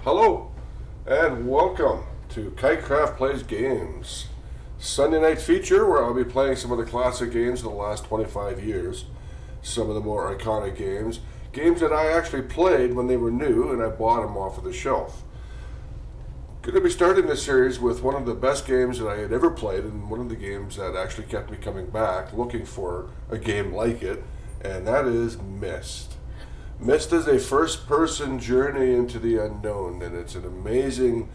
Hello, and welcome to Kitecraft Plays Games. Sunday night feature where I'll be playing some of the classic games of the last 25 years. Some of the more iconic games. Games that I actually played when they were new and I bought them off of the shelf. Going to be starting this series with one of the best games that I had ever played, and one of the games that actually kept me coming back looking for a game like it, and that is Myst. Myst is a first-person journey into the unknown, and it's an amazing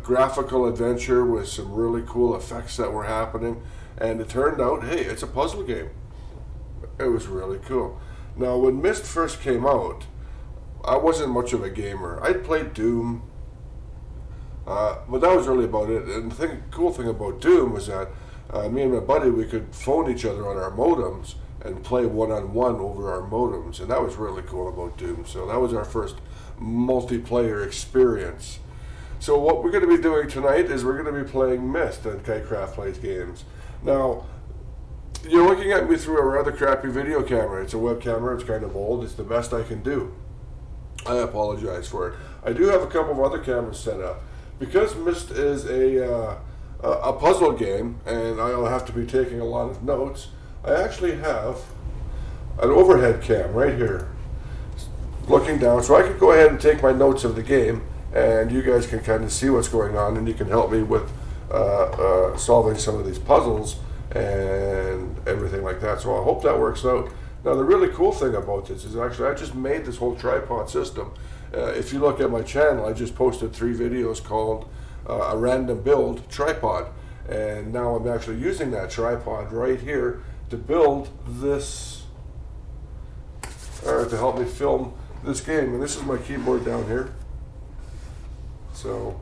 graphical adventure with some really cool effects that were happening. And it turned out, hey, it's a puzzle game. It was really cool. Now, when Myst first came out, I wasn't much of a gamer. I'd played Doom, but that was really about it. And the cool thing about Doom was that me and my buddy, we could phone each other on our modems and play one-on-one over our modems, and that was really cool about Doom. So that was our first multiplayer experience. So what we're going to be doing tonight is we're going to be playing Myst on Kitecraft Plays Games. Now, you're looking at me through a rather crappy video camera. It's a web camera, it's kind of old, it's the best I can do. I apologize for it. I do have a couple of other cameras set up. Because Myst is a puzzle game, and I'll have to be taking a lot of notes, I actually have an overhead cam right here looking down, so I can go ahead and take my notes of the game, and you guys can kind of see what's going on, and you can help me with solving some of these puzzles and everything like that. So I hope that works out. Now, the really cool thing about this is actually I just made this whole tripod system. If you look at my channel, I just posted 3 videos called A Random Build Tripod, and now I'm actually using that tripod right here to build this, to help me film this game. And this is my keyboard down here. So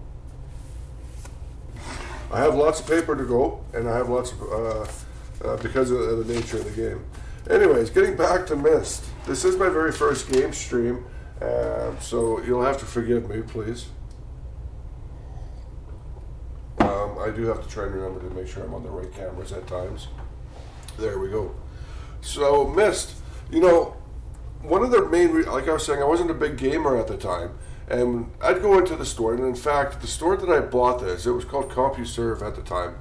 I have lots of paper to go, and I have lots of, because of the nature of the game. Anyways, getting back to Myst. This is my very first game stream, so you'll have to forgive me, please. I do have to try and remember to make sure I'm on the right cameras at times. There we go. So Myst, one of the main, like I was saying, I wasn't a big gamer at the time, and I'd go into the store, and in fact, the store that I bought this, it was called CompuServe at the time,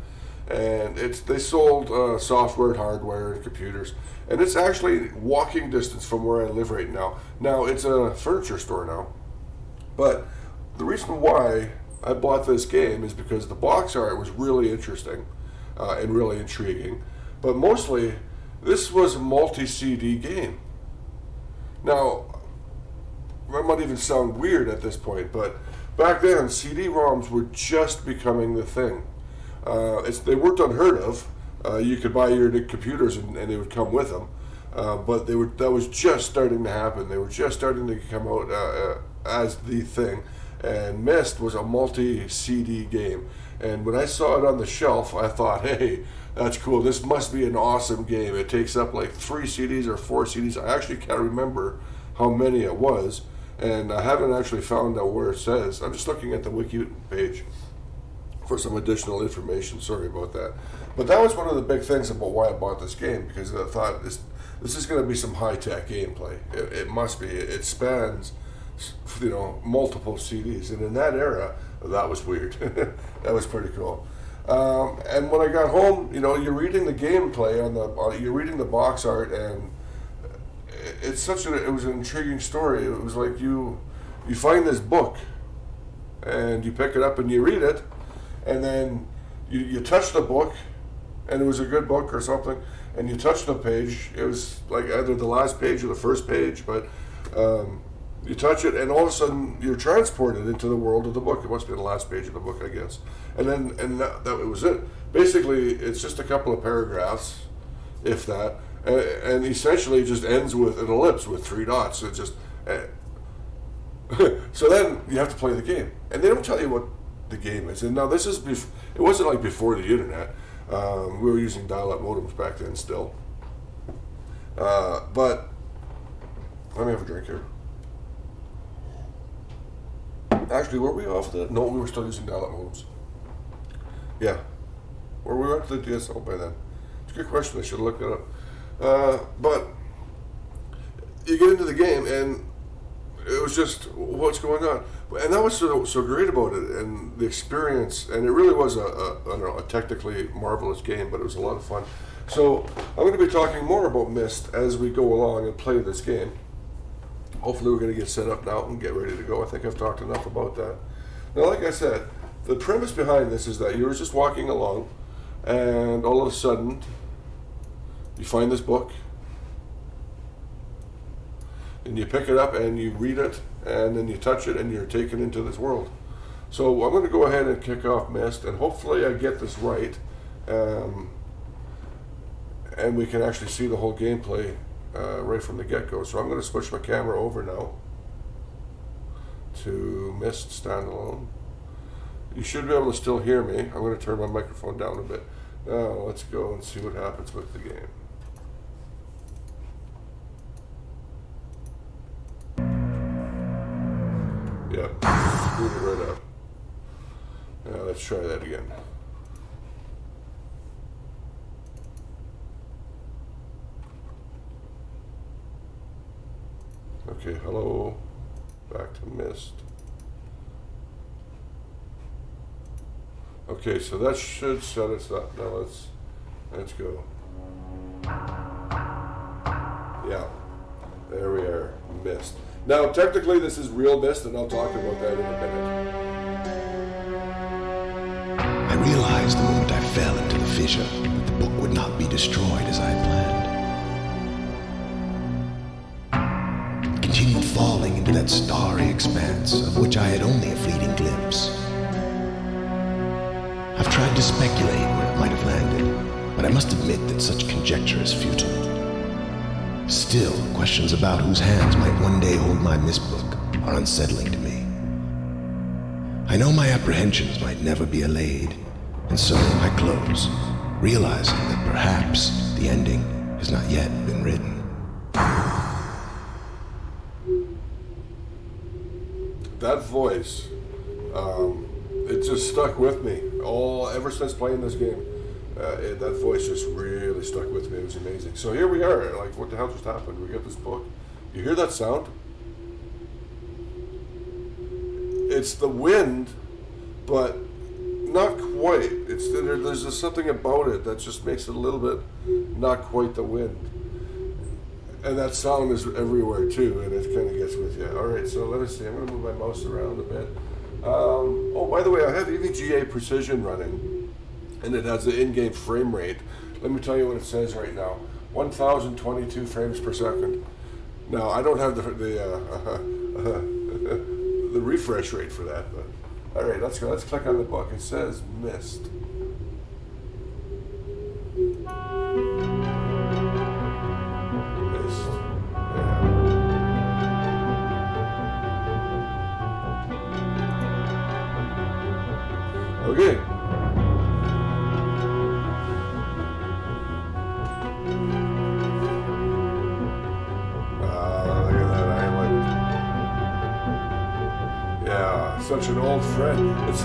and they sold software and hardware and computers, and it's actually walking distance from where I live right now. Now, it's a furniture store now, but the reason why I bought this game is because the box art was really interesting and really intriguing. But mostly, this was a multi-CD game. Now, that might even sound weird at this point, but back then, CD-ROMs were just becoming the thing. They weren't unheard of. You could buy your computers and they would come with them. But that was just starting to happen. They were just starting to come out as the thing. And Myst was a multi-CD game. And when I saw it on the shelf, I thought, hey, that's cool. This must be an awesome game. It takes up like 3 CDs or 4 CDs. I actually can't remember how many it was. And I haven't actually found out where it says. I'm just looking at the wiki page for some additional information. Sorry about that. But that was one of the big things about why I bought this game, because I thought this is going to be some high-tech gameplay. It must be. It spans multiple CDs, and in that era, that was weird. That was pretty cool. And when I got home, you're reading the gameplay you're reading the box art, and it was an intriguing story. It was like you find this book, and you pick it up and you read it, and then you touch the book, and it was a good book or something, and you touch the page. It was like either the last page or the first page, but you touch it, and all of a sudden you're transported into the world of the book. It must be the last page of the book, I guess. And that was it. Basically, it's just a couple of paragraphs, if that, and essentially it just ends with an ellipse with 3 dots. It just so then you have to play the game, and they don't tell you what the game is. And now this is it wasn't like before the internet. We were using dial-up modems back then still. But let me have a drink here. Actually, were we off the... No, we were still using dial-up modems. Yeah. Were we up to the DSL by then? It's a good question. I should have looked it up. But you get into the game, and it was just, what's going on? And that was so great about it, and the experience, and it really was I don't know, a technically marvelous game, but it was a lot of fun. So I'm going to be talking more about Myst as we go along and play this game. Hopefully we're going to get set up now and get ready to go. I think I've talked enough about that. Now, like I said, the premise behind this is that you're just walking along, and all of a sudden, you find this book, and you pick it up and you read it, and then you touch it, and you're taken into this world. So I'm going to go ahead and kick off Myst, and hopefully I get this right, and we can actually see the whole gameplay right from the get-go. So I'm going to switch my camera over now to Myst standalone. You should be able to still hear me. I'm going to turn my microphone down a bit. Now let's go and see what happens with the game. Yep, boot it right up. Now let's try that again. Okay, hello. Back to Myst. Okay, so that should set us up. Now let's go. Yeah, there we are, Myst. Now, technically, this is real Myst, and I'll talk about that in a minute. I realized the moment I fell into the fissure that the book would not be destroyed as I had planned. It continued falling into that starry expanse of which I had only a fleeting glimpse. I've tried to speculate where it might have landed, but I must admit that such conjecture is futile. Still, questions about whose hands might one day hold my Myst book are unsettling to me. I know my apprehensions might never be allayed, and so I close, realizing that perhaps the ending has not yet been written. That voice, it just stuck with me ever since playing this game. That voice just really stuck with me. It was amazing. So here we are. Like, what the hell just happened? We get this book. You hear that sound? It's the wind, but not quite. There's just something about it that just makes it a little bit not quite the wind. And that sound is everywhere too, and it kind of gets with you. All right, so let us see. I'm going to move my mouse around a bit. Oh, by the way, I have EVGA Precision running, and it has the in-game frame rate. Let me tell you what it says right now: 1,022 frames per second. Now, I don't have the refresh rate for that, but all right, let's go. Let's click on the book. It says Myst. Myst. Yeah. Okay. Look at that island. Yeah, such an old friend. It's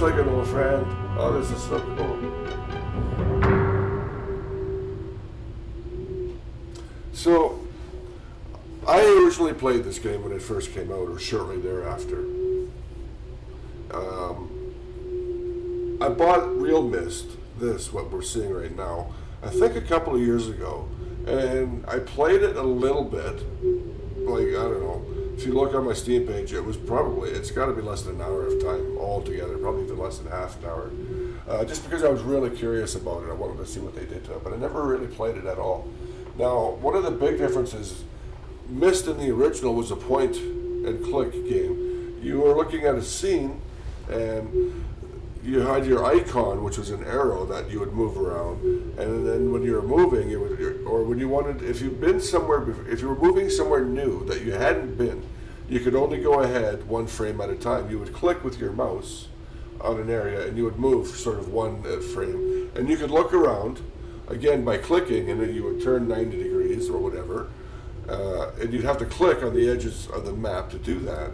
like an old friend. Oh, this is so cool. So, I originally played this game when it first came out, or shortly thereafter. I bought Real Myst, what we're seeing right now, I think a couple of years ago, and I played it a little bit. Like, I don't know, if you look on my Steam page, it's got to be less than an hour of time altogether, probably even less than half an hour. Just because I was really curious about it, I wanted to see what they did to it, but I never really played it at all. Now, one of the big differences, Myst in the original was a point and click game. You were looking at a scene, and you had your icon, which was an arrow that you would move around, and then when you were moving, if you were moving somewhere new that you hadn't been, you could only go ahead one frame at a time. You would click with your mouse on an area, and you would move sort of one frame, and you could look around again by clicking, and then you would turn 90 degrees or whatever, and you'd have to click on the edges of the map to do that.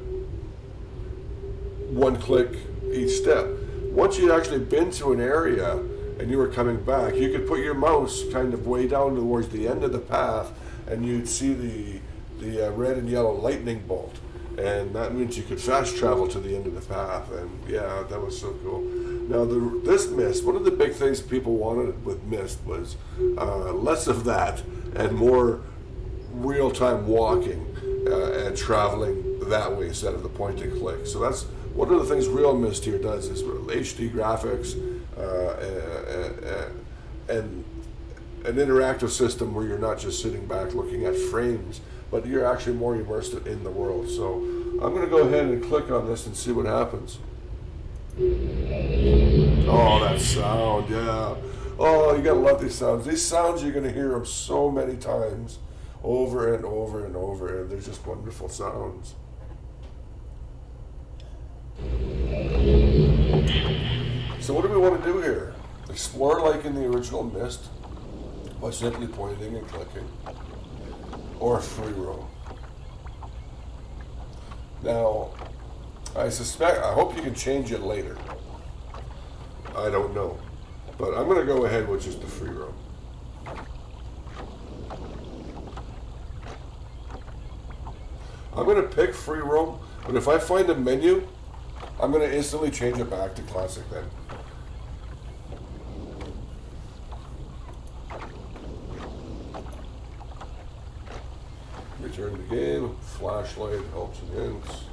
One click each step. Once you'd actually been to an area and you were coming back, you could put your mouse kind of way down towards the end of the path, and you'd see the red and yellow lightning bolt, and that means you could fast travel to the end of the path. And yeah, that was so cool. Now this Myst, one of the big things people wanted with Myst was less of that and more real-time walking and traveling that way instead of the point and click. So that's one of the things Real Myst here does is HD graphics and an interactive system where you're not just sitting back looking at frames, but you're actually more immersed in the world. So I'm going to go ahead and click on this and see what happens. Oh, that sound, yeah. Oh, you gotta love these sounds. These sounds, you're gonna hear them so many times, over and over and over, and they're just wonderful sounds. So what do we want to do here? Explore like in the original Myst by simply pointing and clicking, or free roam. Now, I hope you can change it later. I don't know. But I'm going to go ahead with just the free roam. I'm going to pick free roam, but if I find a menu, I'm going to instantly change it back to classic then. Return to game, flashlight, helps and hints.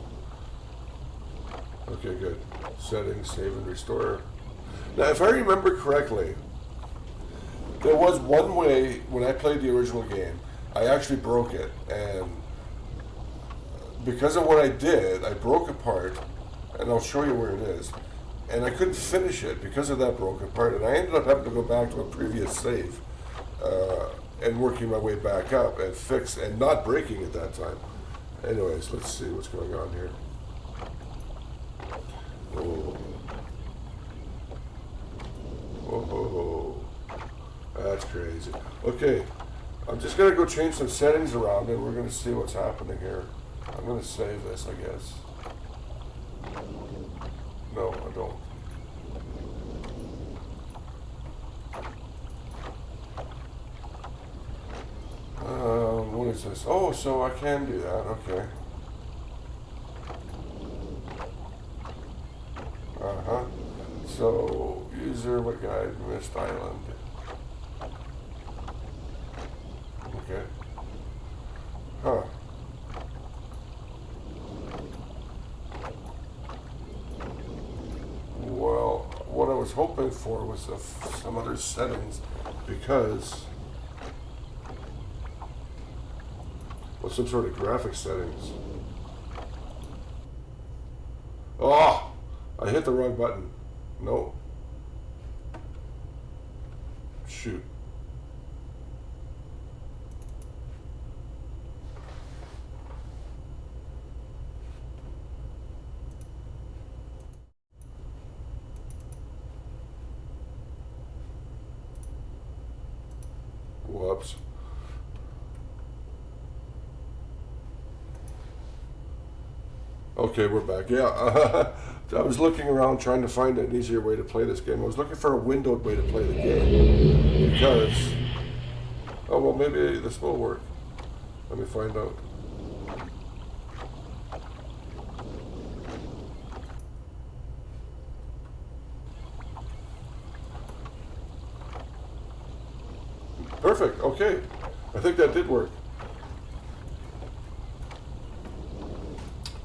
Okay, good. Settings, save and restore. Now, if I remember correctly, there was one way when I played the original game, I actually broke it, and because of what I did, I broke a part, and I'll show you where it is, and I couldn't finish it because of that broken part, and I ended up having to go back to a previous save and working my way back up and fix and not breaking at that time. Anyways, let's see what's going on here. Oh. Oh, that's crazy. Okay, I'm just gonna go change some settings around and we're gonna see what's happening here. I'm gonna save this, I guess. No, I don't. What is this? Oh, so I can do that, okay. Uh-huh. So, user, what guide, Myst Island. Okay. Huh. Well, what I was hoping for was some other settings, because with some sort of graphic settings. Oh, I hit the wrong button. No. Shoot. Whoops. Okay, we're back. Yeah, I was looking around trying to find an easier way to play this game. I was looking for a windowed way to play the game because, oh well, maybe this will work. Let me find out. Perfect, okay. I think that did work.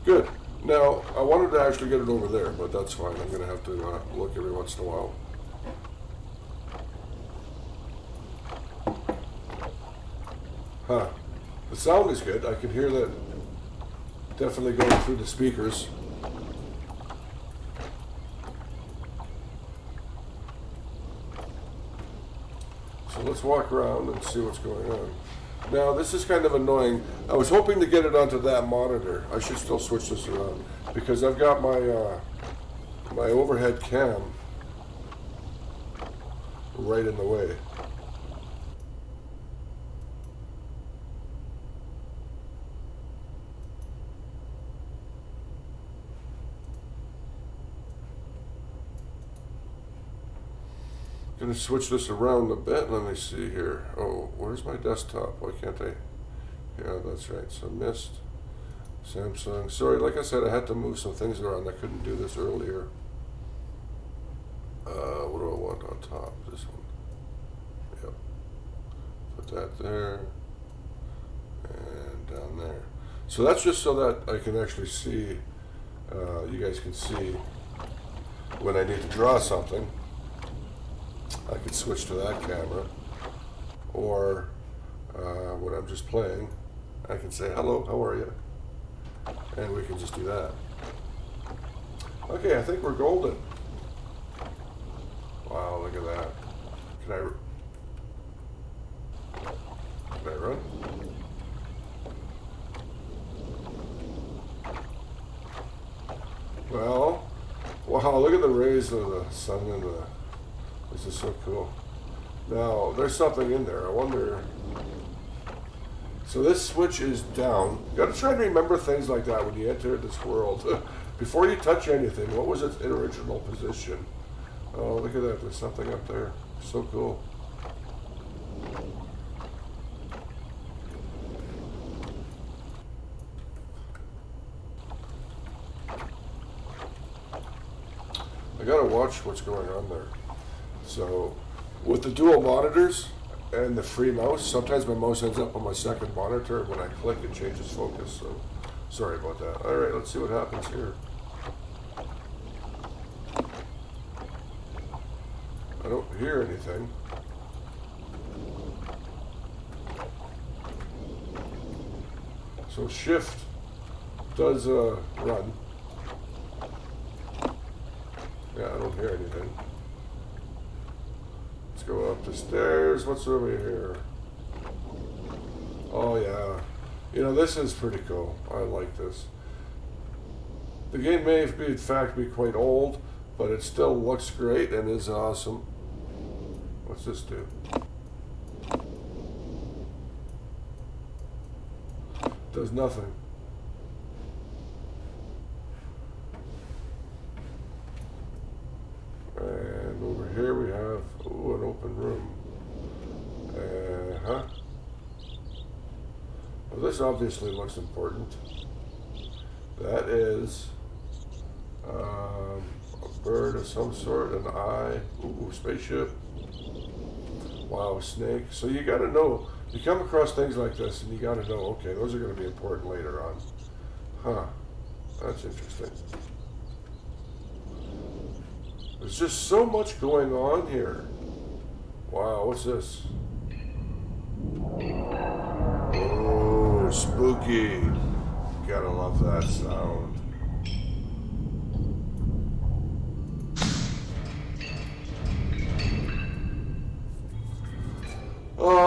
Good. Now, I wanted to actually get it over there, but that's fine. I'm going to have to look every once in a while. Huh. The sound is good. I can hear that definitely going through the speakers. So let's walk around and see what's going on. Now, this is kind of annoying. I was hoping to get it onto that monitor. I should still switch this around because I've got my my overhead cam right in the way. I'm going to switch this around a bit. Let me see here. Oh, where's my desktop? Why can't I? Yeah, that's right. So Myst, Samsung. Sorry, like I said, I had to move some things around. I couldn't do this earlier. What do I want on top? This one. Yep. Put that there. And down there. So that's just so that I can actually see, you guys can see when I need to draw something. I can switch to that camera. Or when I'm just playing, I can say, hello, how are you? And we can just do that. Okay, I think we're golden. Wow, look at that. Can I run? Well, wow, look at the rays of the sun and the, this is so cool. Now, there's something in there. I wonder. So this switch is down. You got to try to remember things like that when you enter this world. Before you touch anything, what was its original position? Oh, look at that. There's something up there. So cool. I got to watch what's going on there. So, with the dual monitors and the free mouse, sometimes my mouse ends up on my second monitor. When I click, it changes focus. So, sorry about that. All right, let's see what happens here. I don't hear anything. So shift does run. Yeah, I don't hear anything. Let's go up the stairs. What's over here? Oh yeah. You know, this is pretty cool. I like this. The game may be, in fact, be quite old, but it still looks great and is awesome. What's this do? Does nothing. And over here we have, ooh, an open room. Well, this obviously looks important. That is a bird of some sort, an eye, ooh, spaceship. Wow, snake. So you got to know, you come across things like this and you got to know, okay, those are going to be important later on. Huh, that's interesting. There's just so much going on here. Wow, what's this? Oh, spooky. Gotta love that sound.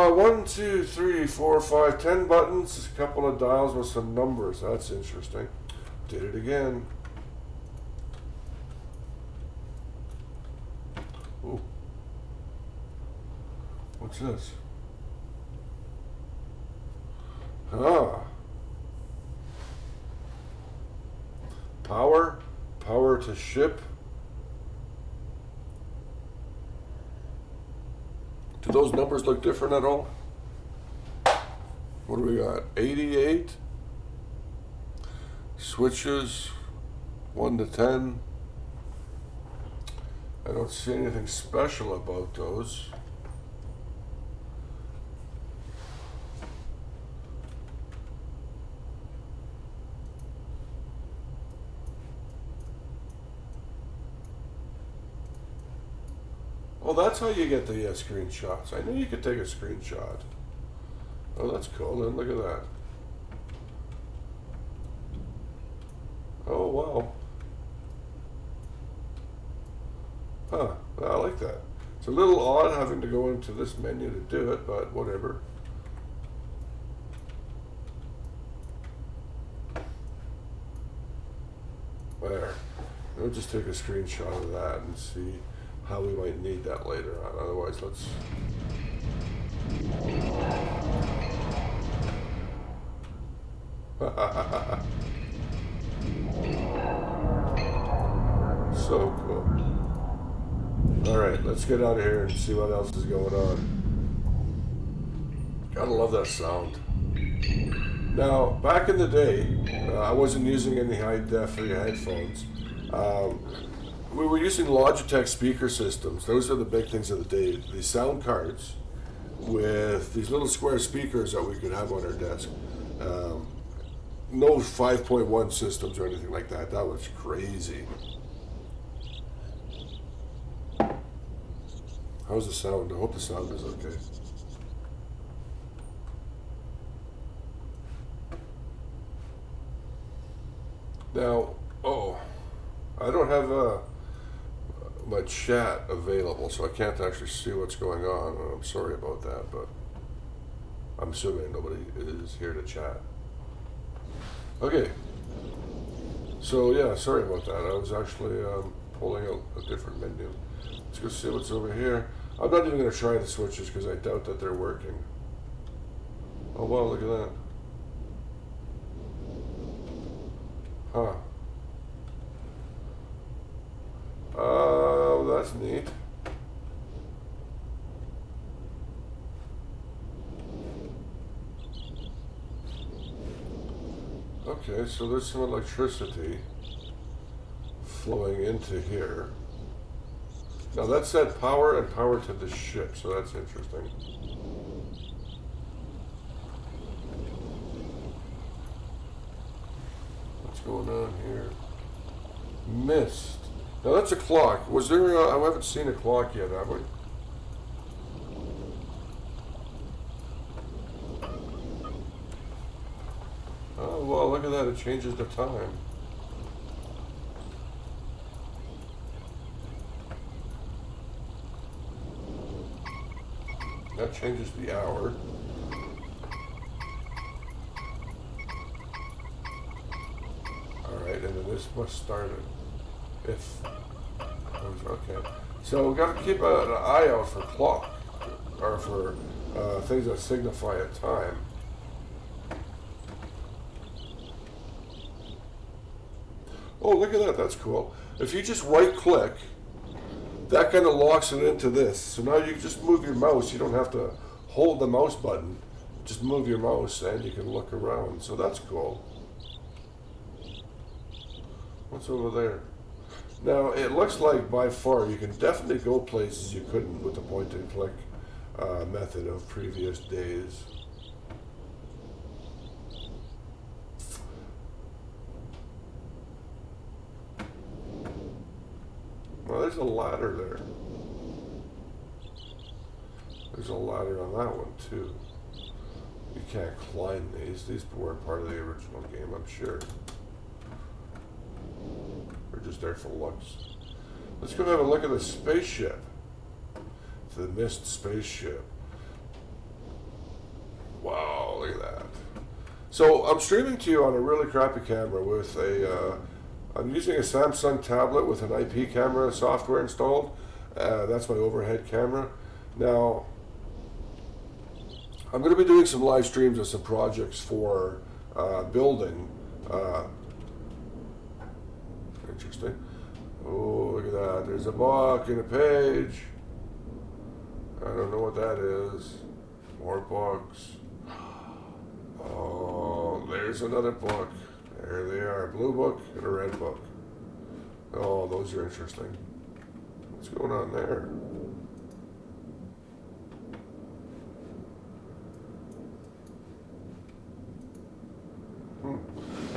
One, two, three, four, 5, 10 buttons, a couple of dials with some numbers. That's interesting. Did it again. Ooh. What's this? Ah. Power to ship. Do those numbers look different at all? What do we got? 88. Switches 1 to 10. I don't see anything special about those. Oh, that's how you get the screenshots. I knew you could take a screenshot. Oh, that's cool. Then look at that. Oh, wow. Huh, I like that. It's a little odd having to go into this menu to do it, but whatever. There. We'll just take a screenshot of that and see how we might need that later on. Otherwise, let's... So cool. Alright, let's get out of here and see what else is going on. Gotta love that sound. Now, back in the day, I wasn't using any high def headphones. Um, we were using Logitech speaker systems. Those are the big things of the day. These sound cards with these little square speakers that we could have on our desk. No 5.1 systems or anything like that. That was crazy. How's the sound? I hope the sound is okay. Now, I don't have my chat available, so I can't actually see what's going on. I'm sorry about that, but I'm assuming nobody is here to chat. Okay. So yeah, sorry about that. I was actually pulling out a different menu. Let's go see what's over here. I'm not even going to try the switches because I doubt that they're working. Oh wow, look at that. Huh. Oh, that's neat. Okay, so there's some electricity flowing into here. Now that said power and power to the ship, so that's interesting. What's going on here? Myst. Now that's a clock. Was there? I haven't seen a clock yet, have we? Oh well, look at that. It changes the time. That changes the hour. Alright, and then this must start it. If. Okay. So we've got to keep an eye out for clock, or for things that signify a time. Oh, look at that. That's cool. If you just right click, that kind of locks it into this. So now you just move your mouse. You don't have to hold the mouse button. Just move your mouse and you can look around. So that's cool. What's over there? Now, it looks like by far you can definitely go places you couldn't with the point and click method of previous days. Well, there's a ladder there. There's a ladder on that one too. You can't climb these. These weren't part of the original game, I'm sure. They're just there for looks. Let's go have a look at the spaceship. It's the Myst spaceship. Wow, look at that. So I'm streaming to you on a really crappy camera with a I'm using a Samsung tablet with an IP camera software installed. That's my overhead camera. Now, I'm going to be doing some live streams of some projects for building. Interesting. Oh, look at that. There's a book and a page. I don't know what that is. More books. Oh, there's another book. There they are, a blue book and a red book. Oh, those are interesting. What's going on there?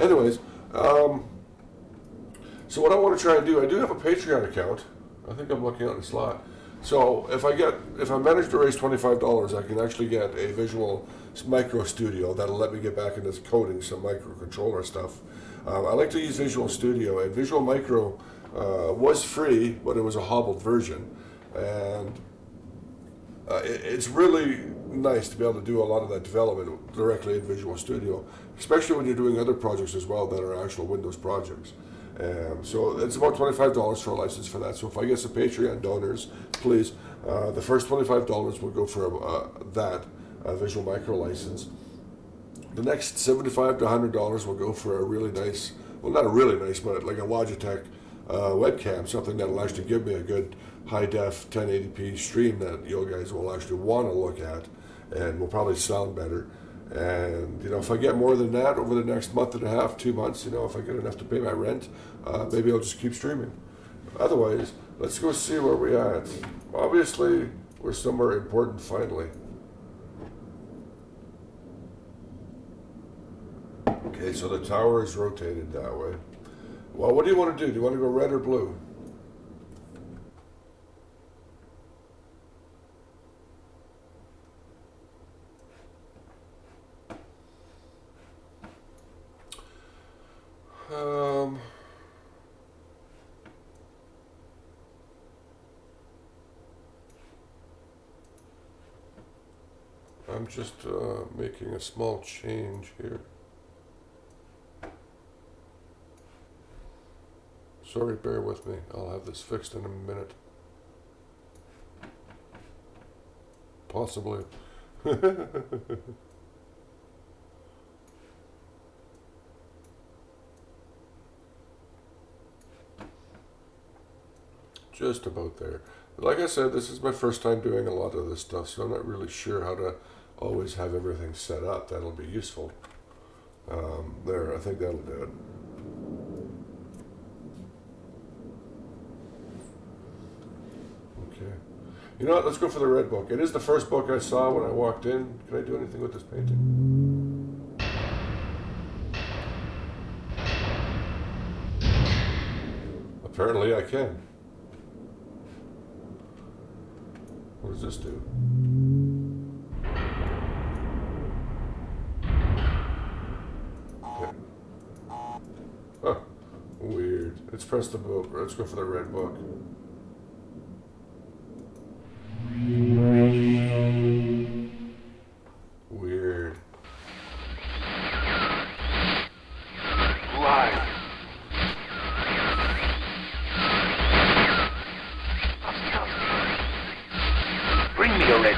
Anyways, so what I want to try and do, I do have a Patreon account. I think I'm looking at the slot. So if I manage to raise $25, I can actually get a visual micro studio that'll let me get back into coding some microcontroller stuff. I like to use Visual Studio, and Visual Micro was free, but it was a hobbled version, and it's really nice to be able to do a lot of that development directly in Visual Studio, especially when you're doing other projects as well that are actual Windows projects. So it's about $25 for a license for that. So if I get some Patreon donors, please, the first $25 will go for that Visual Micro license. The next $75 to $100 will go for a really nice, well, not a really nice, but like a Logitech webcam, something that'll actually give me a good high-def 1080p stream that you guys will actually want to look at and will probably sound better. And, you know, if I get more than that over the next month and a half, 2 months, you know, if I get enough to pay my rent, maybe I'll just keep streaming. Otherwise, let's go see where we're at. Obviously, we're somewhere important finally. Okay, so the tower is rotated that way. Well, what do you want to do? Do you want to go red or blue? I'm just making a small change here. Sorry, bear with me. I'll have this fixed in a minute. Possibly. Just about there. Like I said, this is my first time doing a lot of this stuff, so I'm not really sure how to always have everything set up. That'll be useful. There, I think that'll do it. Okay. You know what? Let's go for the red book. It is the first book I saw when I walked in. Can I do anything with this painting? Apparently I can. What does this do? Okay. Huh. Weird. Let's press the book. Let's go for the red book. Weird. Live. Bring me a red.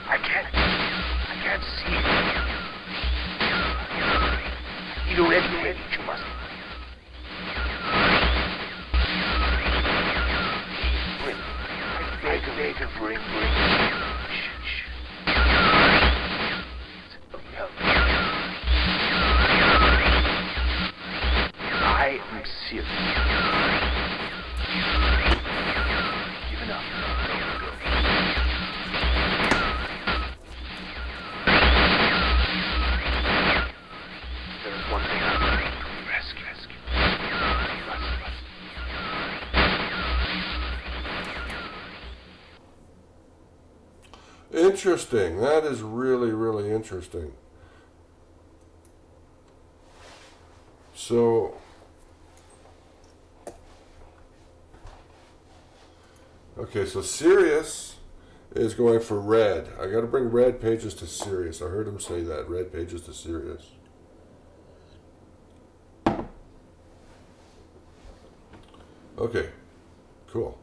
I can't see. I need a red page, you must. I beg of bring. Shh. Help. I am serious. Give it up. Go. There is one thing I must rescue. Rust. Interesting. That is really, really interesting. So, okay, so Sirius is going for red. I got to bring red pages to Sirius. I heard him say that. Red pages to Sirius. Okay, cool.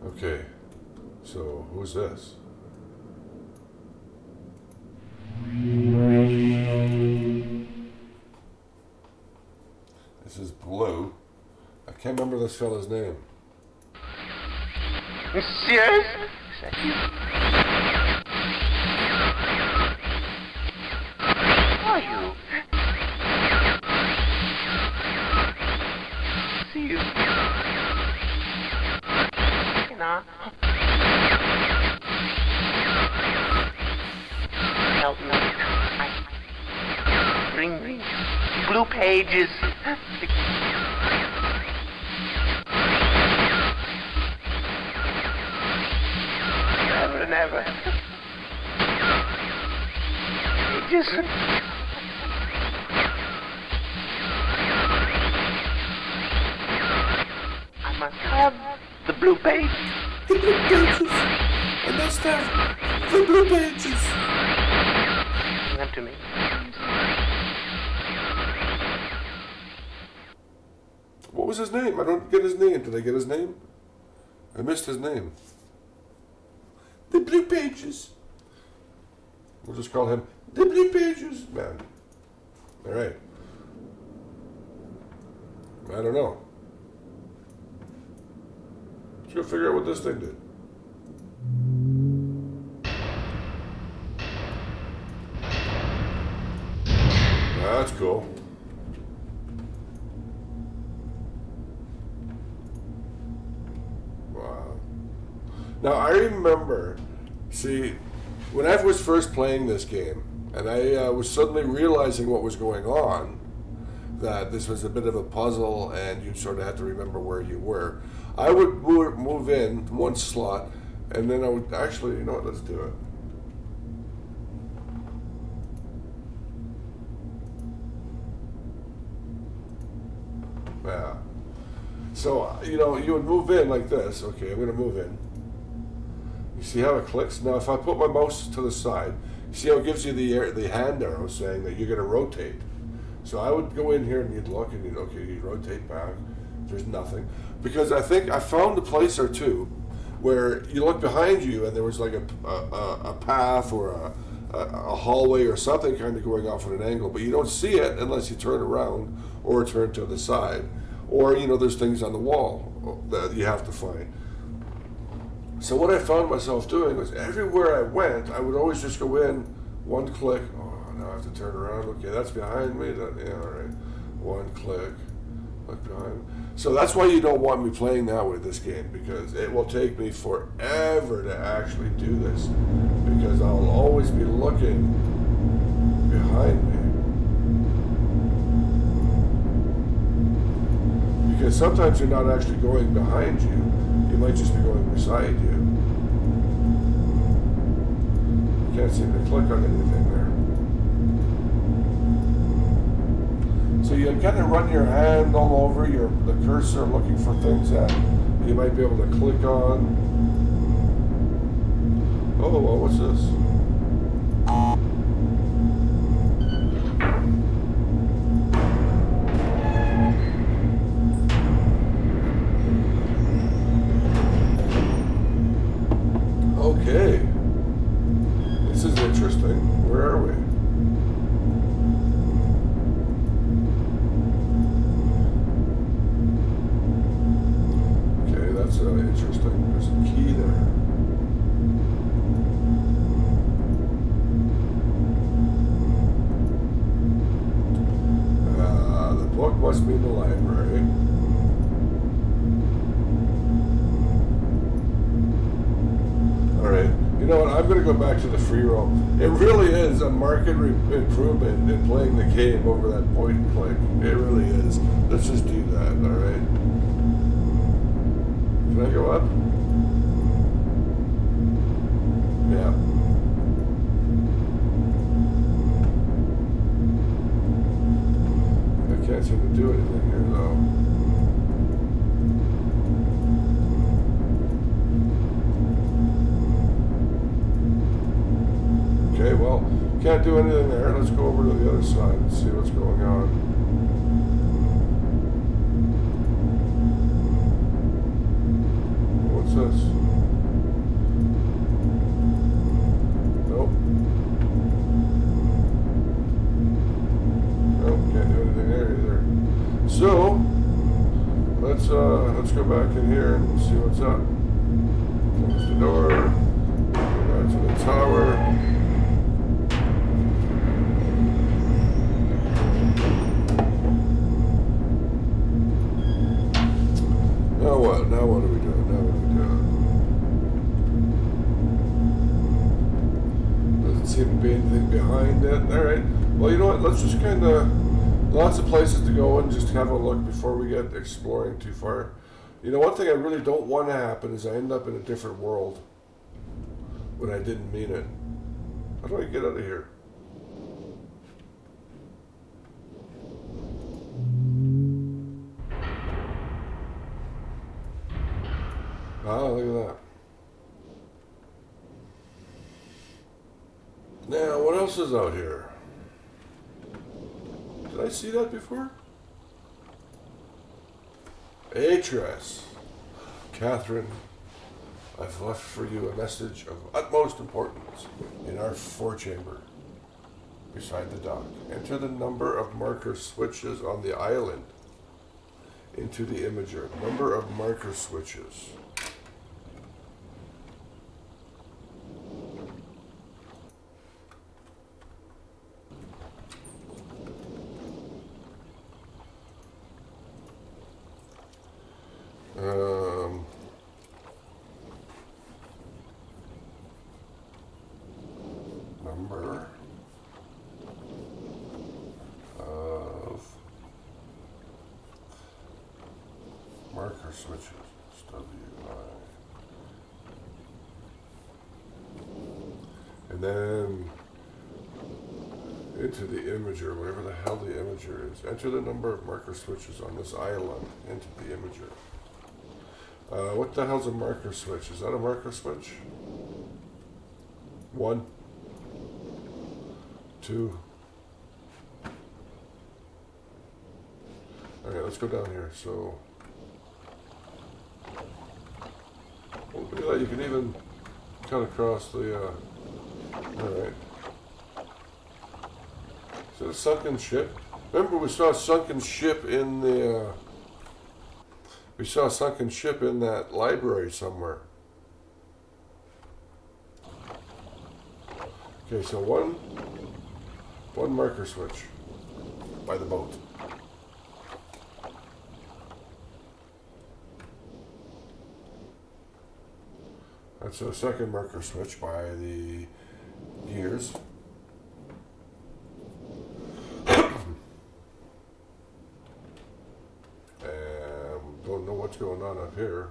Okay, so who's this? This is blue. I can't remember this fella's name. Serious? Is that you? Are you? See you. Help me. Bring blue pages. Never. Pages. I must have the blue page. The blue pages. I must have the blue pages. Bring them to me. What was his name? I don't get his name. Did I get his name? I missed his name. The blue pages. We'll just call him Dippity pages, man. All right. I don't know. Let's go figure out what this thing did. That's cool. Wow. Now I remember, see, when I was first playing this game, and I was suddenly realizing what was going on, that this was a bit of a puzzle and you sort of had to remember where you were. I would move in one slot, and then I would actually, you know what, let's do it. Yeah. So, you know, you would move in like this. Okay, I'm going to move in. You see how it clicks? Now, if I put my mouse to the side, you see how it gives you the hand arrow saying that you're going to rotate. So I would go in here and you'd look and you'd rotate back. There's nothing. Because I think I found a place or two where you look behind you and there was like a path or a hallway or something kind of going off at an angle, but you don't see it unless you turn around or turn to the side. Or, you know, there's things on the wall that you have to find. So what I found myself doing was everywhere I went, I would always just go in, one click. Oh, now I have to turn around. Okay, that's behind me. Yeah, all right. One click. Look behind me. So that's why you don't want me playing that way this game, because it will take me forever to actually do this, because I'll always be looking behind me. Because sometimes you're not actually going behind you, you might just be going beside you. You can't seem to click on anything there. So you kind of run your hand all over the cursor looking for things that you might be able to click on. Oh, well, what's this? Okay. This is interesting. Where are we? Okay, that's interesting. There's a key there. The book must be in the library. Alright, you know what, I'm going to go back to the free roam. It really is a marked improvement in playing the game over that point and click. It really is. Let's just do that, alright? Can I go up? Yeah. I can't seem to do anything here though. Okay, well, can't do anything there. Let's go over to the other side and see what's going on. What's this? Nope. Nope, can't do anything there either. So, let's go back in here and see what's up. Close the door. Go back to the tower. Now what are we doing? Doesn't seem to be anything behind it. Alright. Well, you know what? Let's just kind of... Lots of places to go and just have a look before we get exploring too far. You know, one thing I really don't want to happen is I end up in a different world when I didn't mean it. How do I get out of here? Oh, look at that. Now, what else is out here? Did I see that before? Atris. Catherine, I've left for you a message of utmost importance in our forechamber. beside the dock. Enter the number of marker switches on the island into the imager. Number of marker switches. Number of marker switches. WI. And then into the imager, whatever the hell the imager is. Enter the number of marker switches on this island into the imager. What the hell's a marker switch? Is that a marker switch? 1, 2. Okay, let's go down here. So, well, look at that. You can even cut across the. Alright. Is it a sunken ship? Remember, we saw a sunken ship in the. We saw a sunken ship in that library somewhere. Okay, so one marker switch by the boat. That's a second marker switch by the gears. Don't know what's going on up here.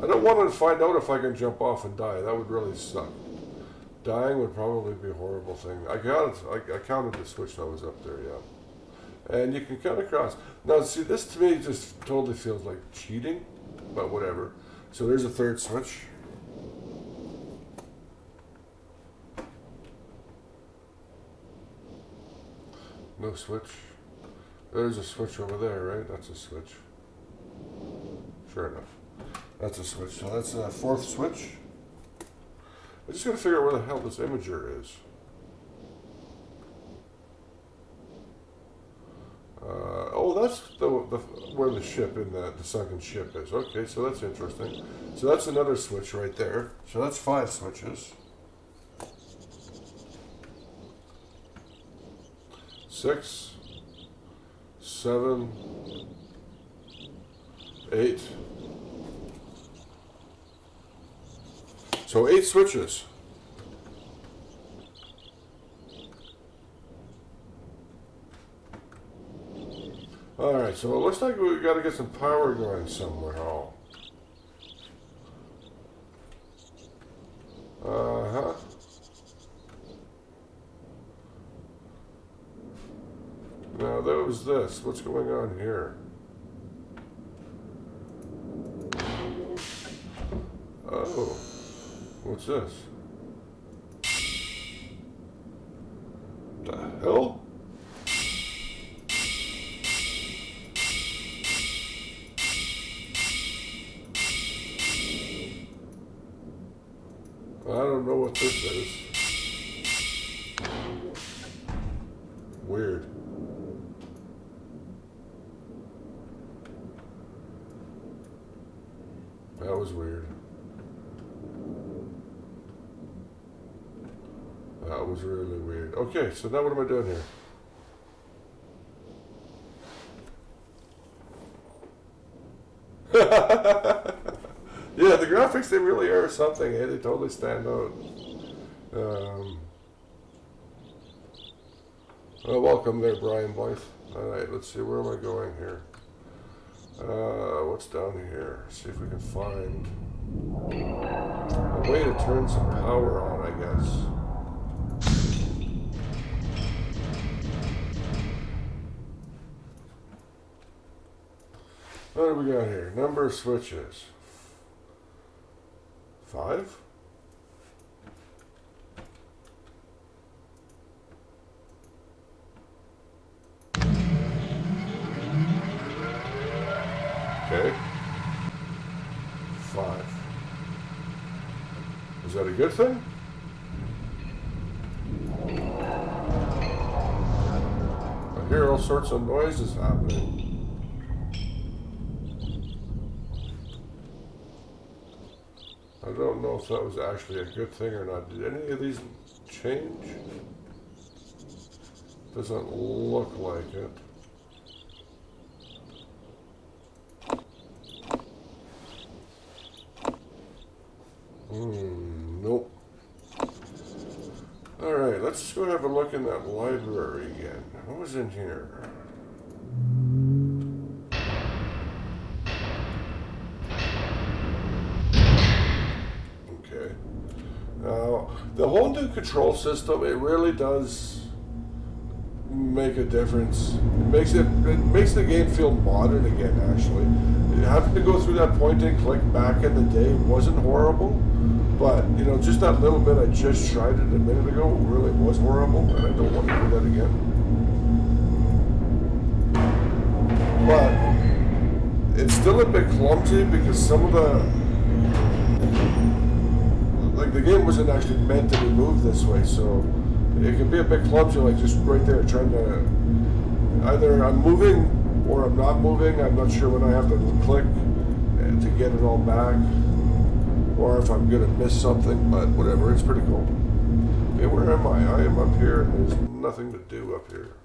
I don't want to find out if I can jump off and die. That would really suck. Dying would probably be a horrible thing. I counted the switch that was up there, yeah. And you can cut across. Now, see, this to me just totally feels like cheating, but whatever. So there's a third switch. No switch. There's a switch over there, right? That's a switch. Sure enough. That's a switch. So that's a fourth switch. I just gotta figure out where the hell this imager is. Oh, that's where the ship in the sunken ship is. Okay, so that's interesting. So that's another switch right there. So that's 5 switches. 6, 7, 8. So 8 switches. Alright, so it looks like we got to get some power going somewhere. Oh. Uh-huh. Now there was this. What's going on here? Oh. What's this? The hell? I don't know what this is. Weird. That was weird. That was really weird. Okay, so now what am I doing here? Yeah, the graphics, they really are something. Hey, they totally stand out. Well, welcome there, Brian Blythe. Alright, let's see, where am I going here? What's down here? See if we can find a way to turn some power on, I guess. What do we got here? Number of switches. 5? Okay. 5. Is that a good thing? I hear all sorts of noises happening. I don't know if that was actually a good thing or not. Did any of these change? Doesn't look like it. Nope. Alright, let's just go have a look in that library again. What was in here? Okay. Now, the whole new control system, it really does make a difference. It makes the game feel modern again, actually. Having to go through that point and click back in the day wasn't horrible, but you know, just that little bit I just tried it a minute ago really was horrible, and I don't want to do that again. But it's still a bit clumsy because some of the game wasn't actually meant to be moved this way, so it can be a bit clumsy, like just right there trying to, either I'm moving or I'm not moving. I'm not sure when I have to click to get it all back, or if I'm gonna miss something, but whatever, it's pretty cool. Okay, where am I? I am up here and there's nothing to do up here.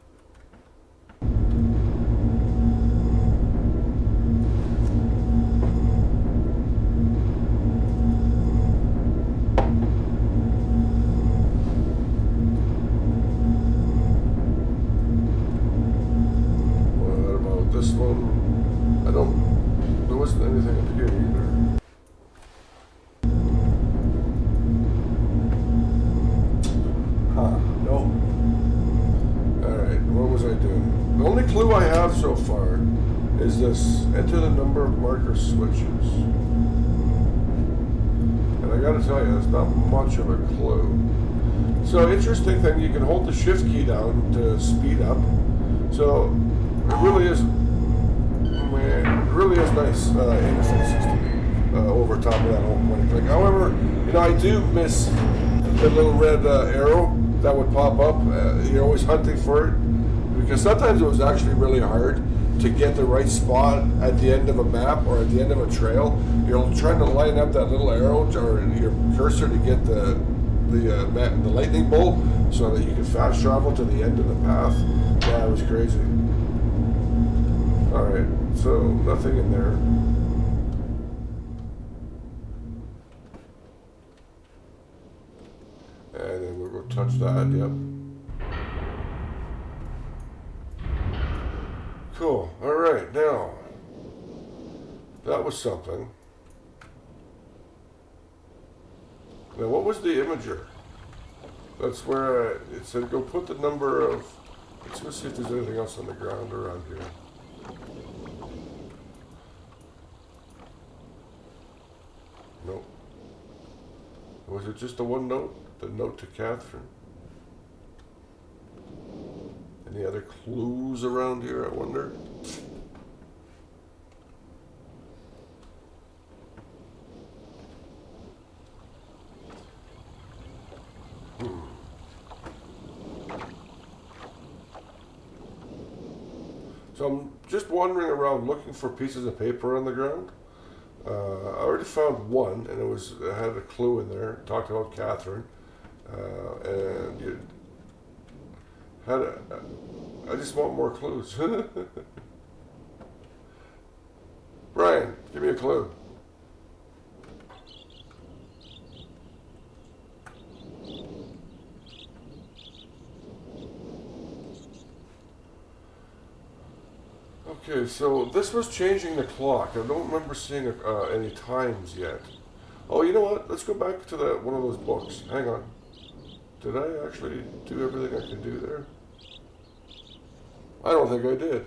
This one, there wasn't anything up here either. Huh, no. Alright, what was I doing? The only clue I have so far is this: enter the number of marker switches. And I gotta tell you, that's not much of a clue. So, interesting thing, you can hold the shift key down to speed up. So, it really is nice interface system over top of that whole point and click. However, you know, I do miss the little red arrow that would pop up. You're always hunting for it, because sometimes it was actually really hard to get the right spot at the end of a map or at the end of a trail. You're trying to line up that little arrow or your cursor to get the lightning bolt so that you can fast travel to the end of the path. Yeah, it was crazy. Alright, so nothing in there. And then we'll go touch that, yep. Cool, alright, now, that was something. Now, what was the imager? That's where it said go put the number of, let's go see if there's anything else on the ground around here. Nope. Was it just the one note? The note to Catherine? Any other clues around here, I wonder? So I'm just wandering around looking for pieces of paper on the ground. I already found one, and it had a clue in there. It talked about Catherine, and you had I just want more clues. Brian, give me a clue. Okay, so this was changing the clock. I don't remember seeing any times yet. Oh, you know what? Let's go back to one of those books. Hang on. Did I actually do everything I could do there? I don't think I did.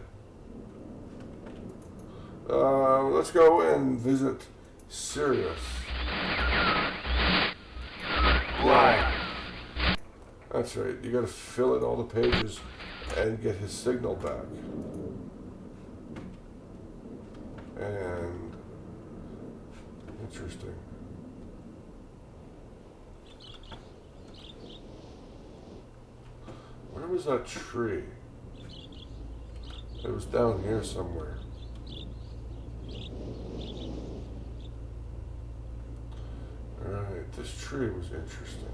Let's go and visit Sirius. Why? That's right. You got to fill in all the pages and get his signal back. And interesting. was that tree? It was down here somewhere. Alright, this tree was interesting.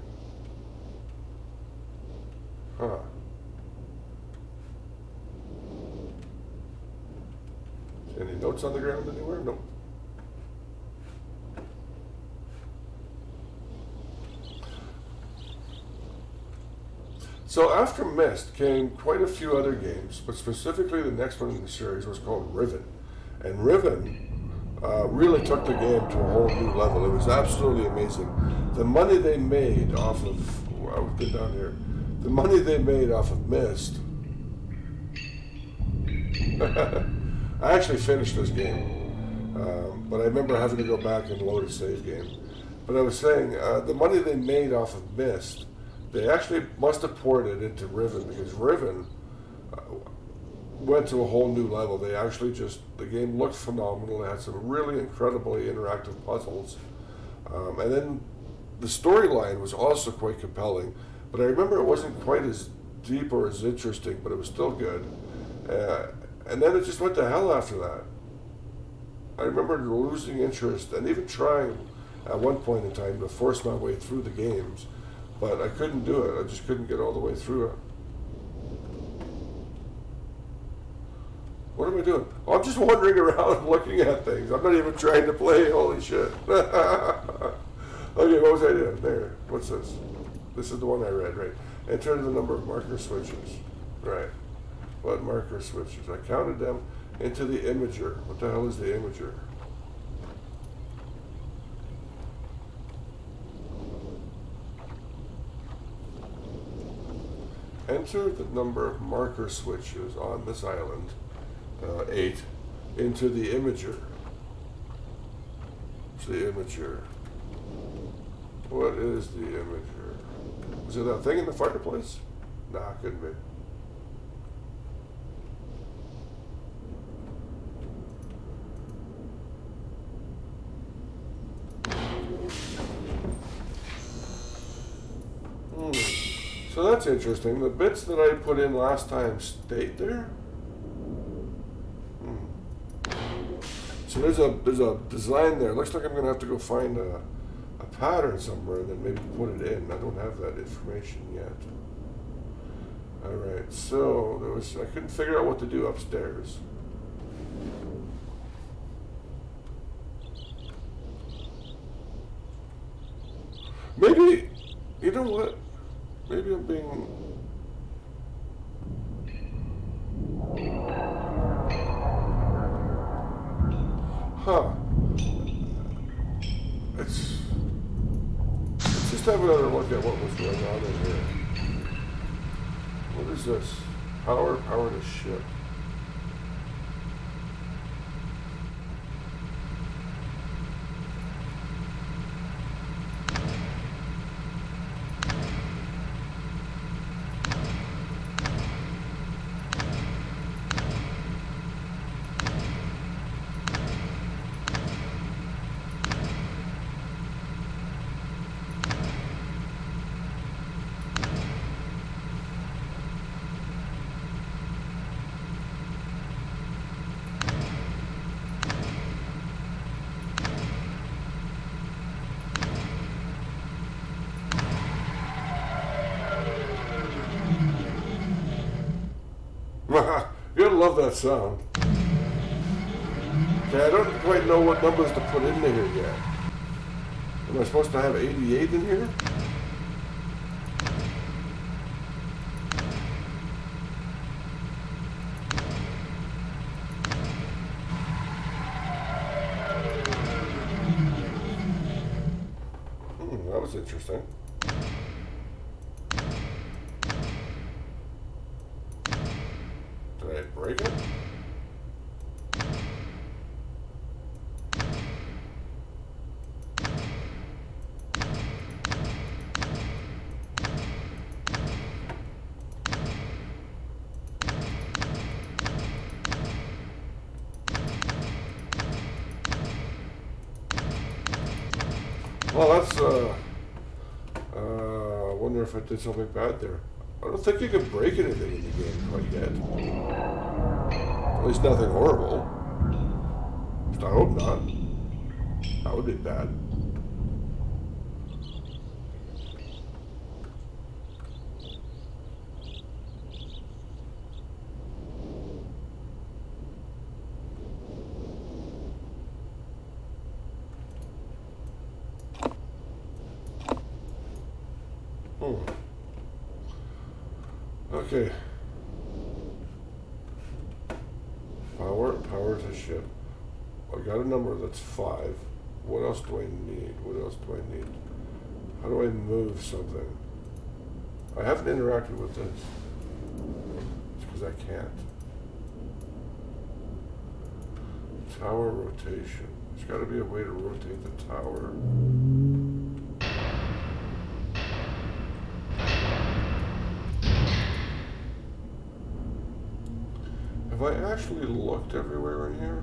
Huh. Any notes on the ground anywhere? Nope. So after Myst came quite a few other games, but specifically the next one in the series was called Riven. And Riven really took the game to a whole new level. It was absolutely amazing. The money they made off of, I've been down here, the money they made off of Myst. I actually finished this game, but I remember having to go back and load a save game. But I was saying, the money they made off of Myst, they actually must have poured it into Riven, because Riven went to a whole new level. They actually the game looked phenomenal. It had some really incredibly interactive puzzles. And then the storyline was also quite compelling, but I remember it wasn't quite as deep or as interesting, but it was still good. And then it just went to hell after that. I remember losing interest and even trying at one point in time to force my way through the games, but I couldn't do it. I just couldn't get all the way through it. What am I doing? Oh, I'm just wandering around looking at things. I'm not even trying to play. Holy shit. Okay, what was I doing? There. What's this? This is the one I read, right? Enter the number of marker switches. Right. What marker switches? I counted them into the imager. What the hell is the imager? Enter the number of marker switches on this island, 8, into the imager. It's the imager. What is the imager? Is it that thing in the fireplace? Nah, couldn't be. So that's interesting. The bits that I put in last time stayed there. So there's a design there. Looks like I'm gonna have to go find a pattern somewhere and then maybe put it in. I don't have that information yet. All right. So I couldn't figure out what to do upstairs. Maybe, you know what? Maybe I'm being... Huh. Let's just have another look at what was going on in here. What is this? Power to ship. You gotta love that sound. Okay, I don't quite know what numbers to put into here yet. Am I supposed to have 88 in here? That was interesting. Did I break it? Well, that's, I wonder if I did something bad there. I don't think you can break anything in the game quite yet. At least nothing horrible. I hope not. That would be bad. Okay. Power to ship. I got a number that's 5. What else do I need? What else do I need? How do I move something? I haven't interacted with this. It's because I can't. Tower rotation. There's got to be a way to rotate the tower. Have I actually looked everywhere in here?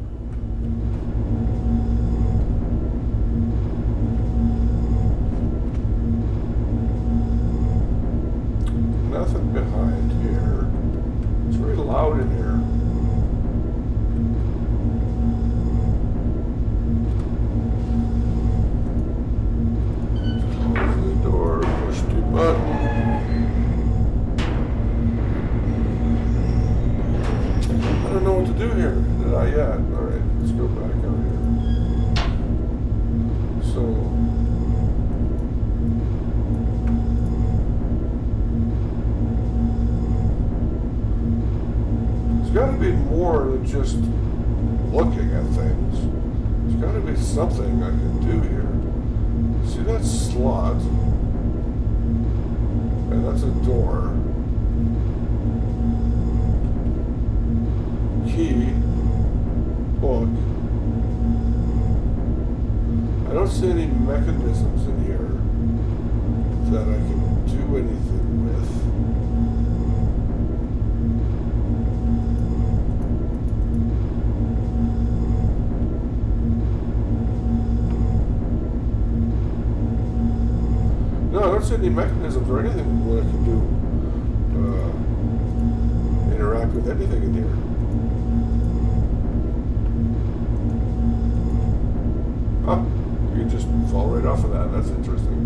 Nothing behind here. It's very loud in here. Close the door, push the button. I don't know what to do here. Did I yet? Alright, let's go back out here. So there's gotta be more than just looking at things. There's gotta be something I can do here. See that slot? And that's a door. Key, book. I don't see any mechanisms in here that I can do anything with. No, I don't see any mechanisms or anything where I can do interact with anything in here. Oh, you can just fall right off of that. That's interesting.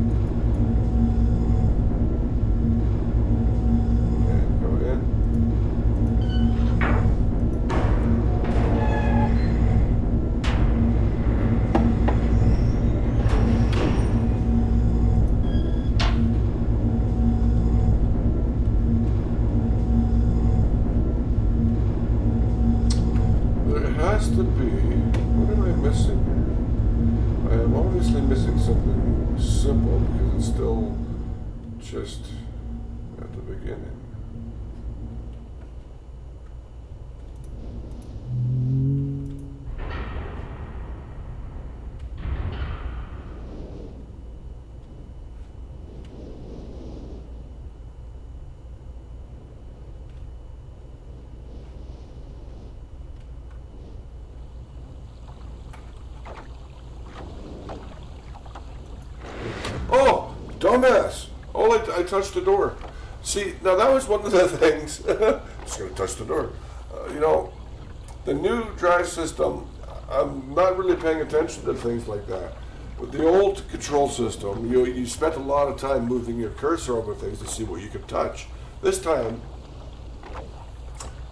Okay, go in. There has to be. What am I missing here? I am obviously missing something simple because it's still just at the beginning. Oh, dumbass! Oh, I touched the door. See, now that was one of the things. Just gonna touch the door. You know, the new drive system, I'm not really paying attention to things like that. With the old control system, you spent a lot of time moving your cursor over things to see what you could touch. This time,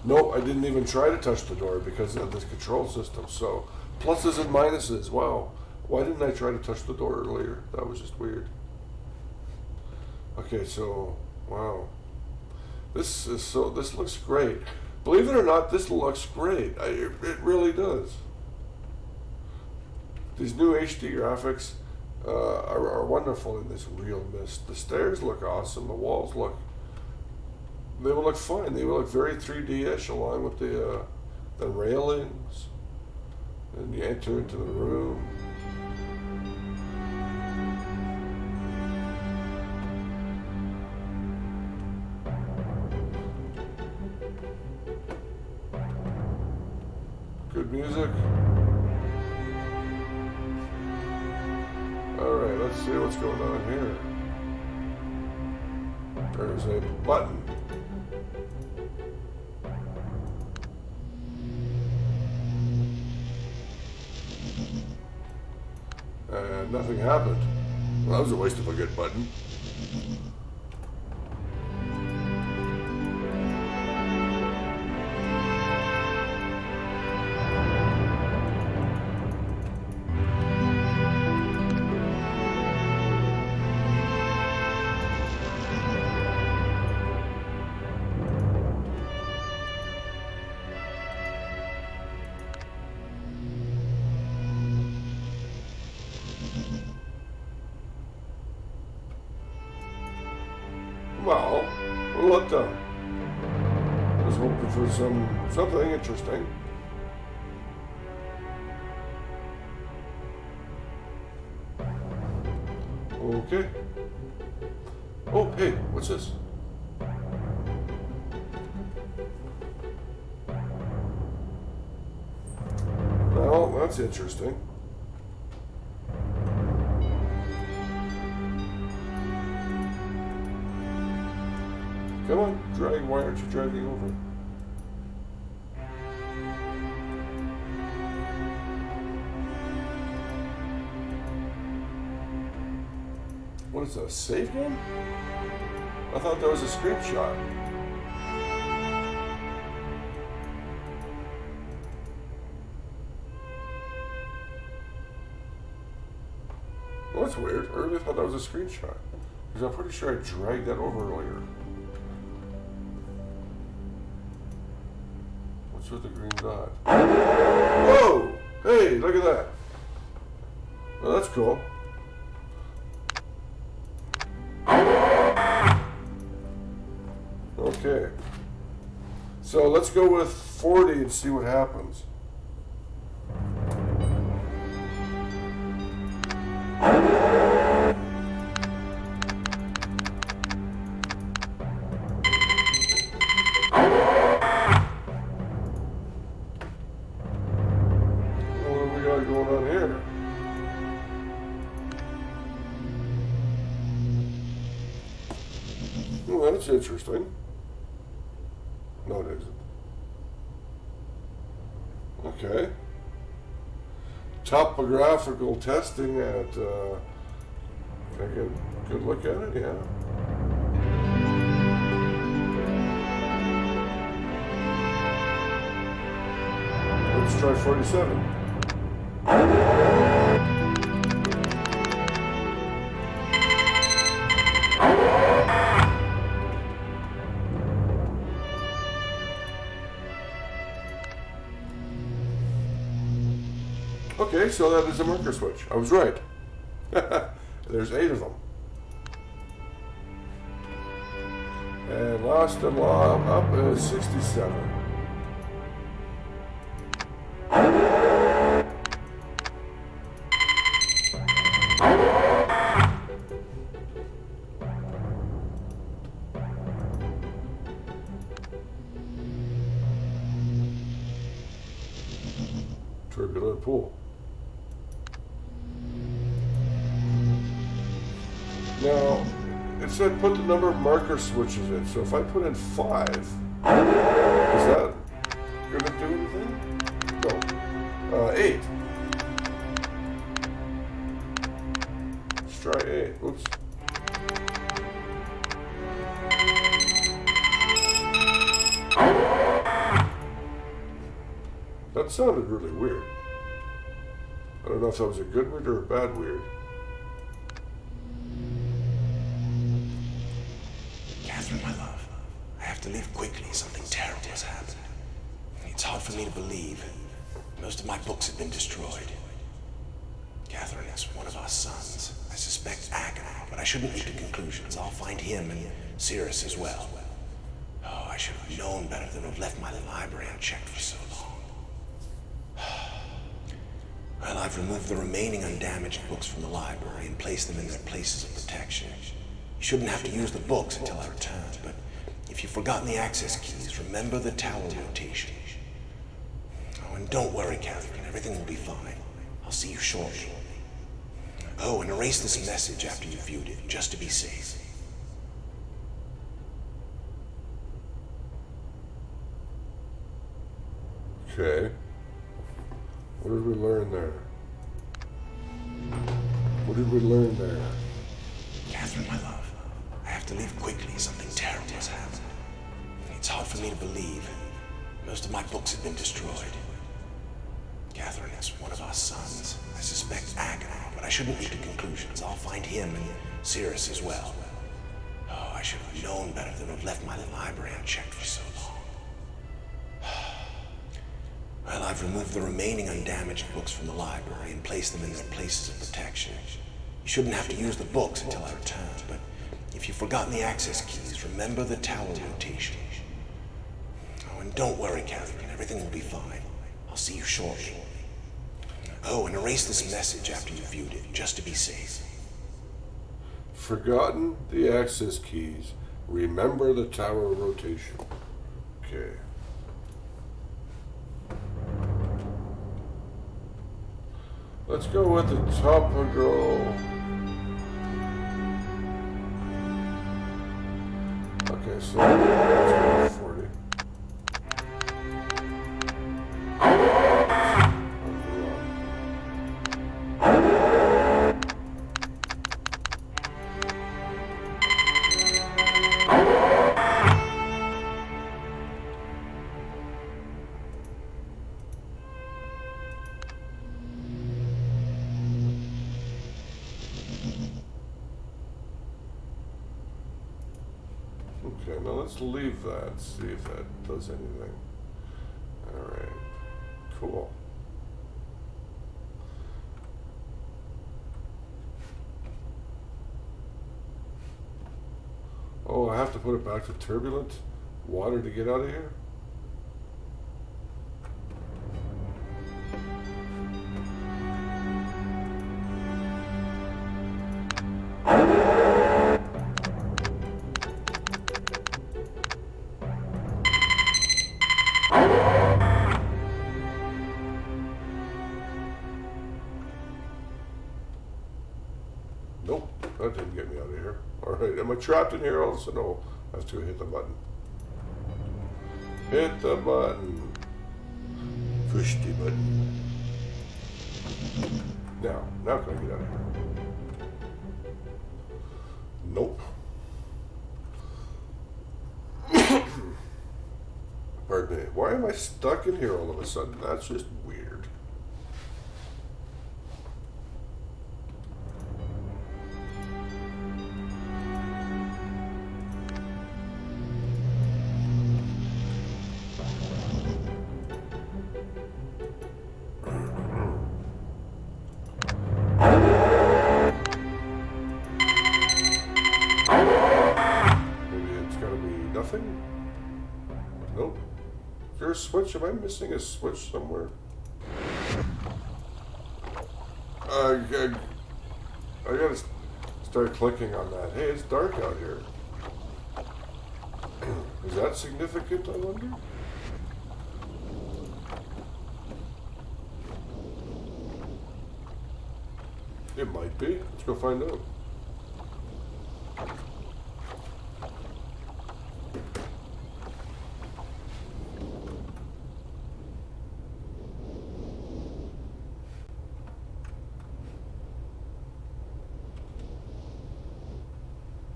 no, I didn't even try to touch the door because of this control system. So, pluses and minuses, wow. Why didn't I try to touch the door earlier? That was just weird. Okay, so, wow. This looks great. Believe it or not, this looks great. It really does. These new HD graphics are wonderful in this real Myst. The stairs look awesome. The walls they will look fine. They will look very 3D-ish along with the railings. And you enter into the room. Good music. Alright, let's see what's going on here. There's a button. And nothing happened. Well, that was a waste of a good button. Well, what the? I was hoping for something interesting. Okay. Oh, hey, what's this? Well, that's interesting. Come on, drag. Why aren't you dragging over? What is that, a save game? I thought that was a screenshot. Well, that's weird. I really thought that was a screenshot. Because I'm pretty sure I dragged that over earlier. What's with the green dot? Whoa! Hey, look at that. Well, that's cool. Okay. So let's go with 40 and see what happens. Going on here? Well, that's interesting. No, it isn't. Okay. Topographical testing at, can I get a good look at it? Yeah. Let's try 47. Okay, so that is a marker switch. I was right. There's 8 of them. And last and up is 67. Turbulent pool. Now, it said put the number of marker switches in. So if I put in 5, is that going to do anything? No. 8. Let's try 8. Oops. That sounded really weird. I don't know if that was a good weird or a bad weird. Catherine, my love, I have to leave quickly. Something terrible has happened. It's hard for me to believe. Most of my books have been destroyed. Catherine is one of our sons. I suspect Agamemnon, but I shouldn't leap to conclusions. I'll find him and Cirrus as well. Oh, I should have known better than to have left my library unchecked for so long. Well, I've removed the remaining undamaged books from the library and placed them in their places of protection. You shouldn't have to use the books until I return, but if you've forgotten the access keys, remember the tower rotation. Oh, and don't worry, Catherine. Everything will be fine. I'll see you shortly. Oh, and erase this message after you've viewed it, just to be safe. Okay. What did we learn there? What did we learn there? Catherine, my love, I have to leave quickly. Something terrible has happened. It's hard for me to believe. Most of my books have been destroyed. Catherine is one of our sons. I suspect Agamemnon, but I shouldn't leap to conclusions. I'll find him and Cirrus as well. Oh, I should have known better than to have left my library unchecked for so long. Well, I've removed the remaining undamaged books from the library and placed them in their places of protection. You shouldn't have to use the books until I return, but if you've forgotten the access keys, remember the tower rotation. Oh, and don't worry, Catherine. Everything will be fine. I'll see you shortly. Oh, and erase this message after you've viewed it, just to be safe. Forgotten the access keys. Remember the tower rotation. Okay. Let's go with the topical. Okay, so let's go with 40. Okay, now let's leave that, see if that does anything. Alright, cool. Oh, I have to put it back to turbulent water to get out of here? Nope, that didn't get me out of here. Alright, am I trapped in here also? No, I have to hit the button. Hit the button. Push the button. Now can I get out of here? Nope. Pardon me. Why am I stuck in here all of a sudden? That's just weird. Nope. Is there a switch? Am I missing a switch somewhere? I gotta start clicking on that. Hey, it's dark out here. Is that significant, I wonder? It might be. Let's go find out.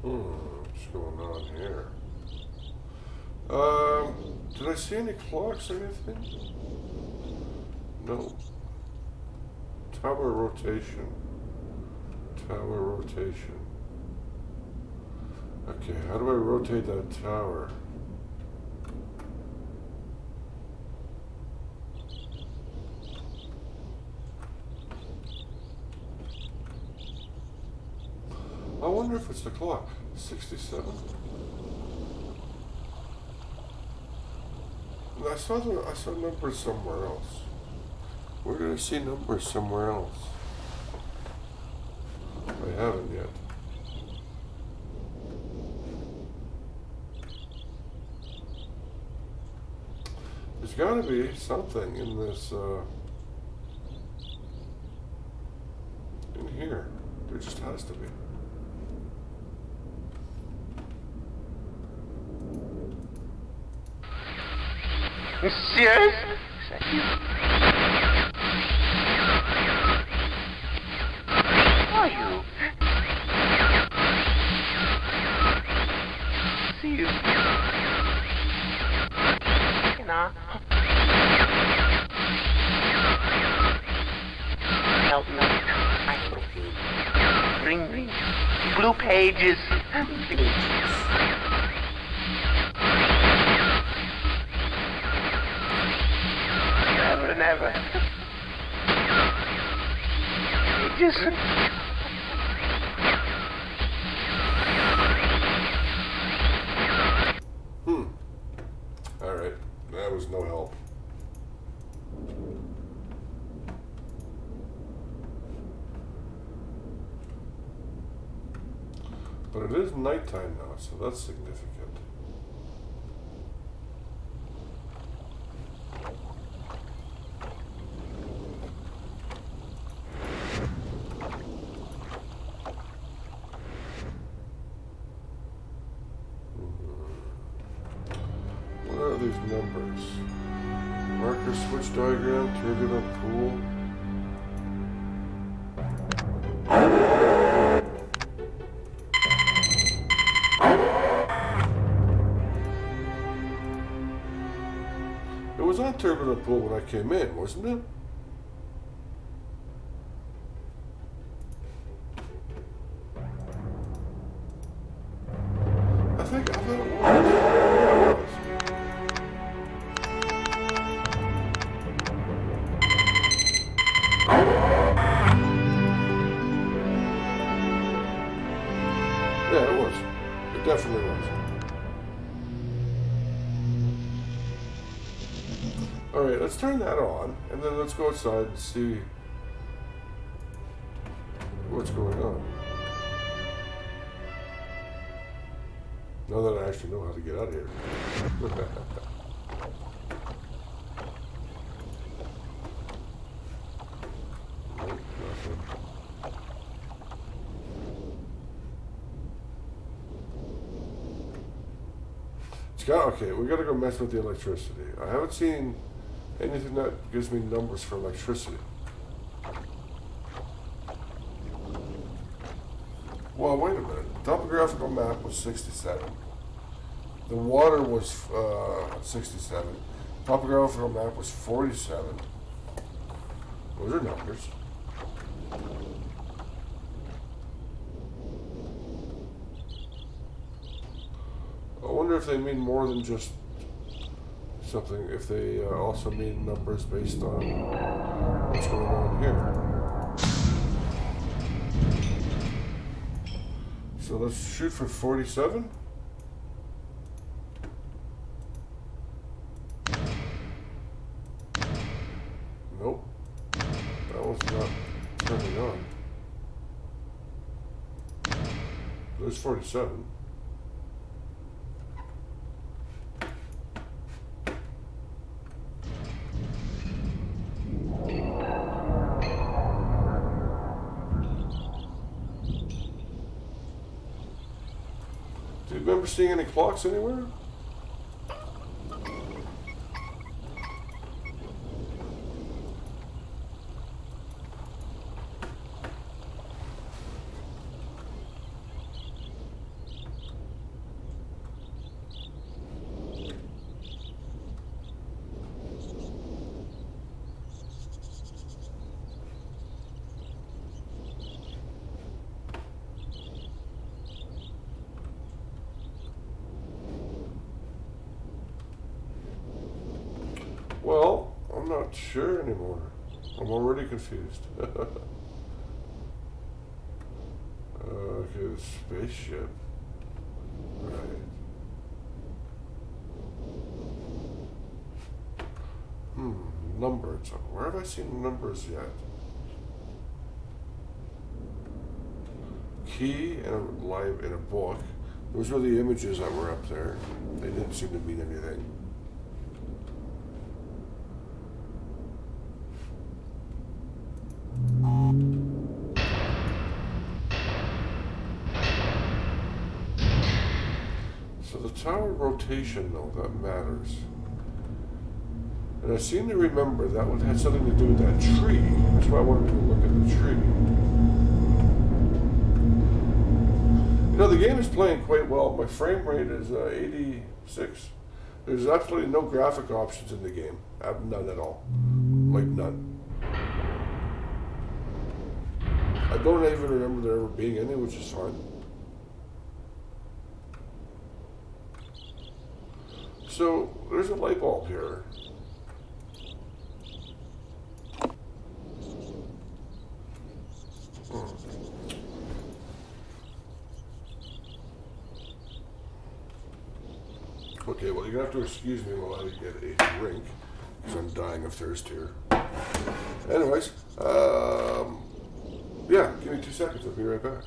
What's going on here? Did I see any clocks or anything? No. Tower rotation. Tower rotation. Okay, how do I rotate that tower? I wonder if it's the clock. 67. I saw numbers somewhere else. Where did I see numbers somewhere else? I haven't yet. There's got to be something in this, in here. There just has to be. Serious? Are you? See you. You know. Help me. I will see. Bring me blue pages. Never, never. Pages. Alright, that was no help. But it is nighttime now, so that's significant. What are these numbers? Marker switch diagram, turbulent pool. It was on turbulent pool when I came in, wasn't it? I thought it was. Yeah, it was. Yeah, it was. It definitely was. Alright, let's turn that on, and then let's go outside and see what's going on. Now that I actually know how to get out of here. Nope, nothing. It's got, okay, we gotta go mess with the electricity. I haven't seen anything that gives me numbers for electricity. Well, wait a minute. The topographical map was 67. The water was 67. Topographical map was 47. Those are numbers. I wonder if they mean more than just something, if they also mean numbers based on what's going on here. So let's shoot for 47. Nope. That was not turning on. There's 47. Do you remember seeing any clocks anywhere? Well, I'm not sure anymore. I'm already confused. Okay, the spaceship. Right. Numbers. Where have I seen numbers yet? Key in a book. Those were the images that were up there. They didn't seem to mean anything. So the tower rotation, though, that matters. And I seem to remember that one had something to do with that tree. That's why I wanted to look at the tree. You know, the game is playing quite well. My frame rate is 86. There's absolutely no graphic options in the game. I have none at all. Like none. I don't even remember there ever being any, which is fine. So, there's a light bulb here. Okay, well, you're gonna have to excuse me while I get a drink, because I'm dying of thirst here. Anyways, yeah, give me 2 seconds, I'll be right back.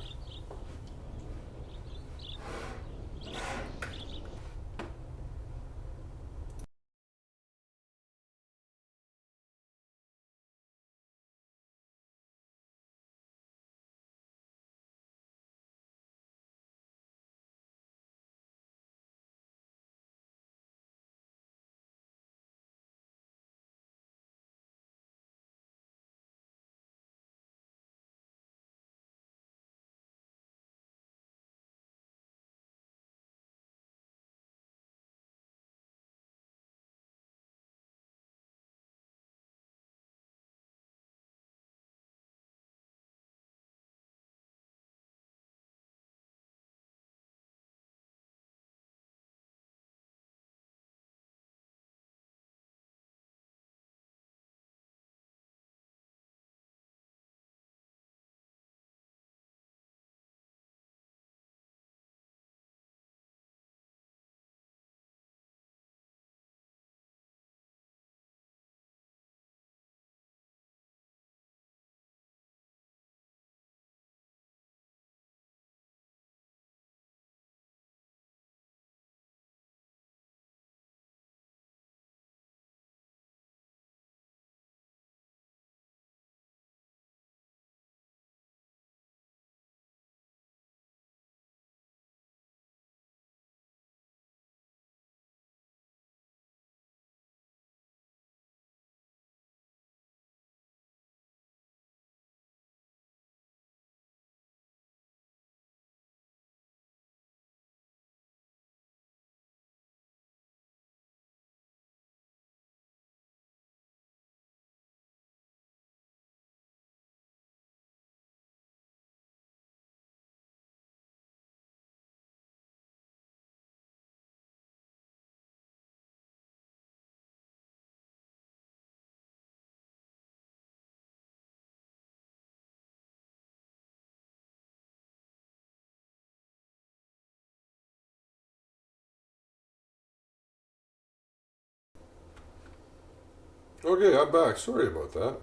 Okay, I'm back. Sorry about that.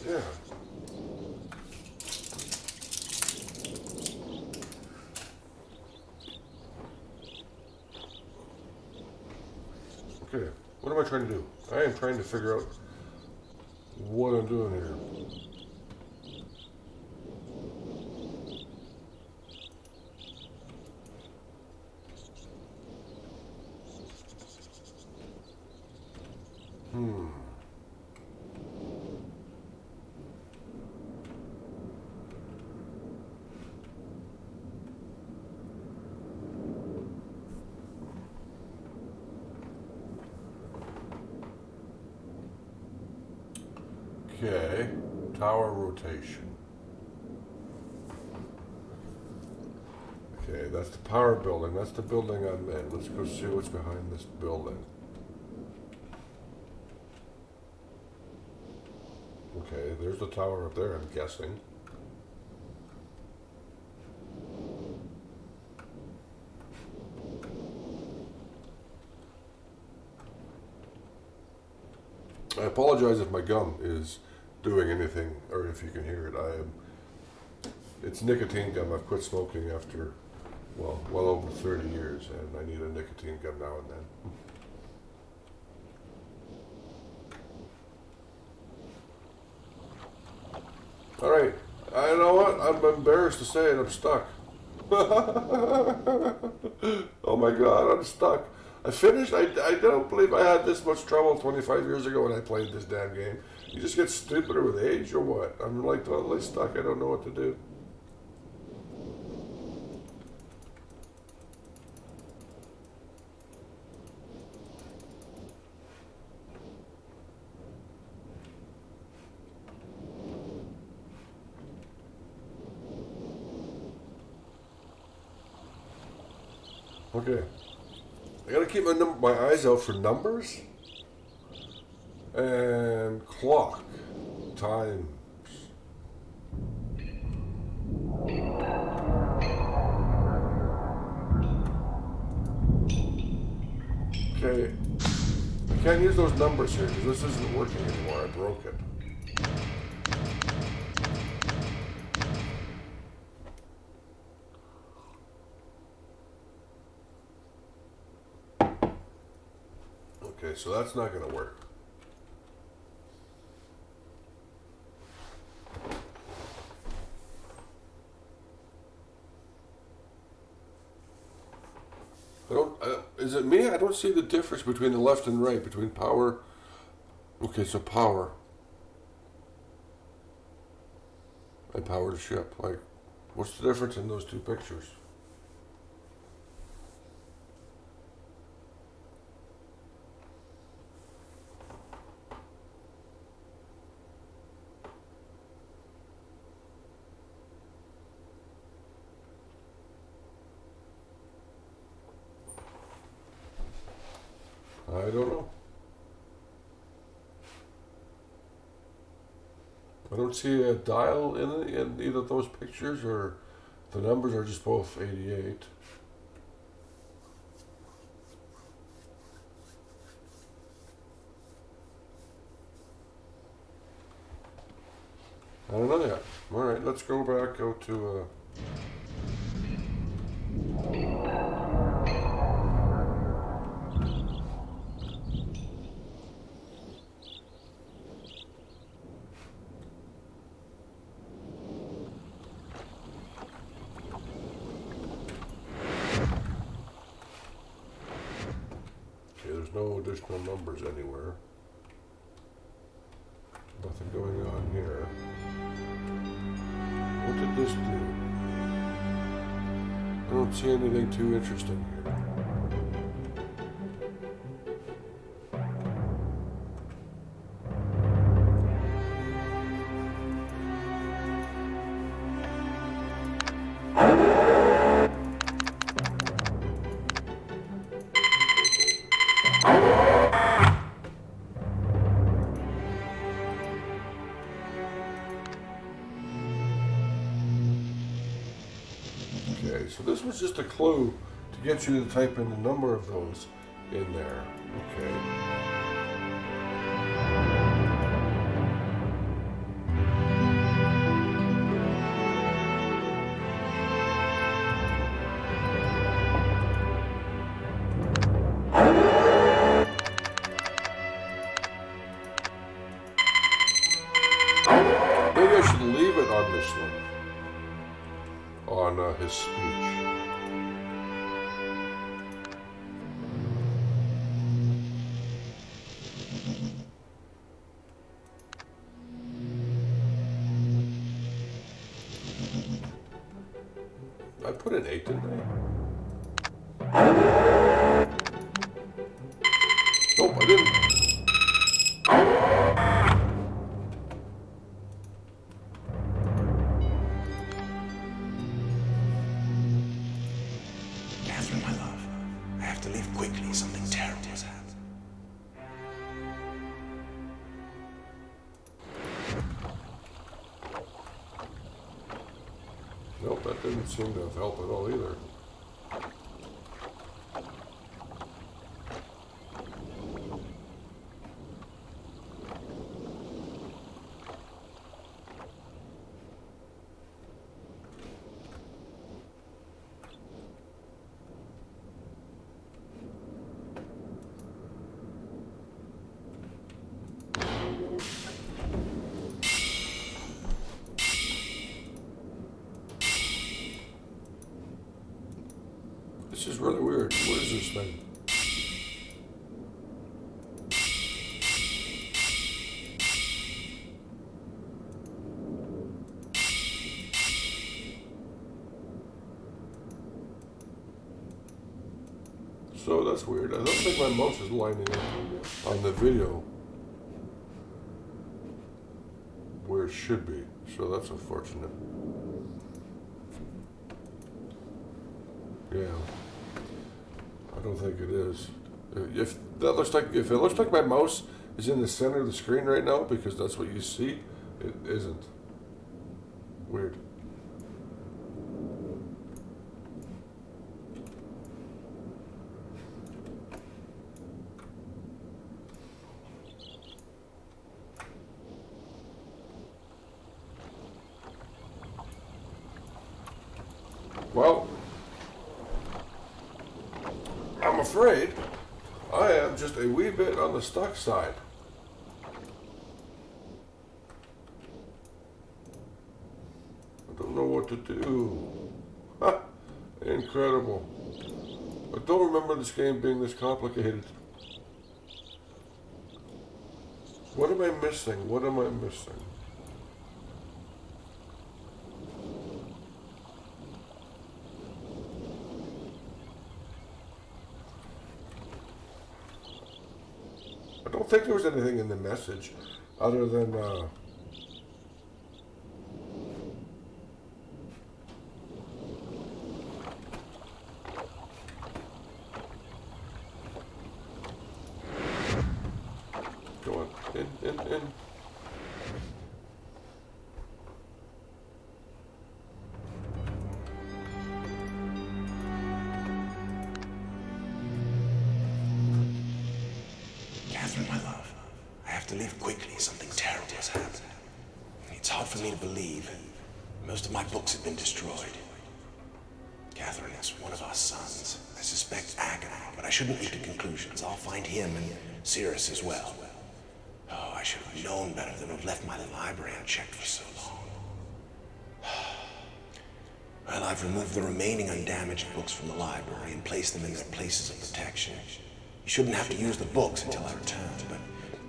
Yeah. Okay, what am I trying to do? I am trying to figure out what I'm doing here. Okay, tower rotation. Okay, that's the power building. That's the building I'm in. Let's go see what's behind this building. Okay, there's the tower up there, I'm guessing. I apologize if my gum is doing anything, or if you can hear it. It's nicotine gum. I've quit smoking after, well over 30 years, and I need a nicotine gum now and then. All right, I know what? I'm embarrassed to say it. I'm stuck. Oh my God, I'm stuck. I finished. I don't believe I had this much trouble 25 years ago when I played this damn game. You just get stupider with age or what? I'm like totally stuck. I don't know what to do. Okay. I gotta keep my eyes out for numbers and clock times. Okay, I can't use those numbers here because this isn't working anymore. I broke it. Okay, so that's not going to work. Is it me? I don't see the difference between the left and right, between power. Okay, so power. And power to ship. Like, what's the difference in those two pictures? I don't know. I don't see a dial in either of those pictures, or the numbers are just both 88. I don't know yet. All right, let's go back out to. There's no additional numbers anywhere. Nothing going on here. What did this do? I don't see anything too interesting here. Okay, so this was just a clue to get you to type in the number of those in there. Okay. Maybe I should leave it on this one. On his speech. I put an 8, didn't I? Nope, I didn't. My love, I have to leave quickly. Something terrible has happened. Nope, that didn't seem to help at all either. This is really weird. What is this thing? So that's weird. I don't think my mouse is lining up on the video where it should be. So that's unfortunate. Yeah. I don't think it is. If it looks like my mouse is in the center of the screen right now, because that's what you see, it isn't. Weird. Well, I'm afraid I am just a wee bit on the stuck side. I don't know what to do. Ha! Incredible. I don't remember this game being this complicated. What am I missing? What am I missing? I don't think there was anything in the message other than go on, in. Catherine, my love, I have to leave quickly. Something terrible has happened. It's hard for me to believe. Most of my books have been destroyed. Catherine is one of our sons. I suspect Agamemnon, but I shouldn't leap to conclusions. I'll find him and Cirrus as well. Oh, I should have known better than to have left my library unchecked for so long. Well, I've removed the remaining undamaged books from the library and placed them in their places of protection. You shouldn't have to use the books until I return, but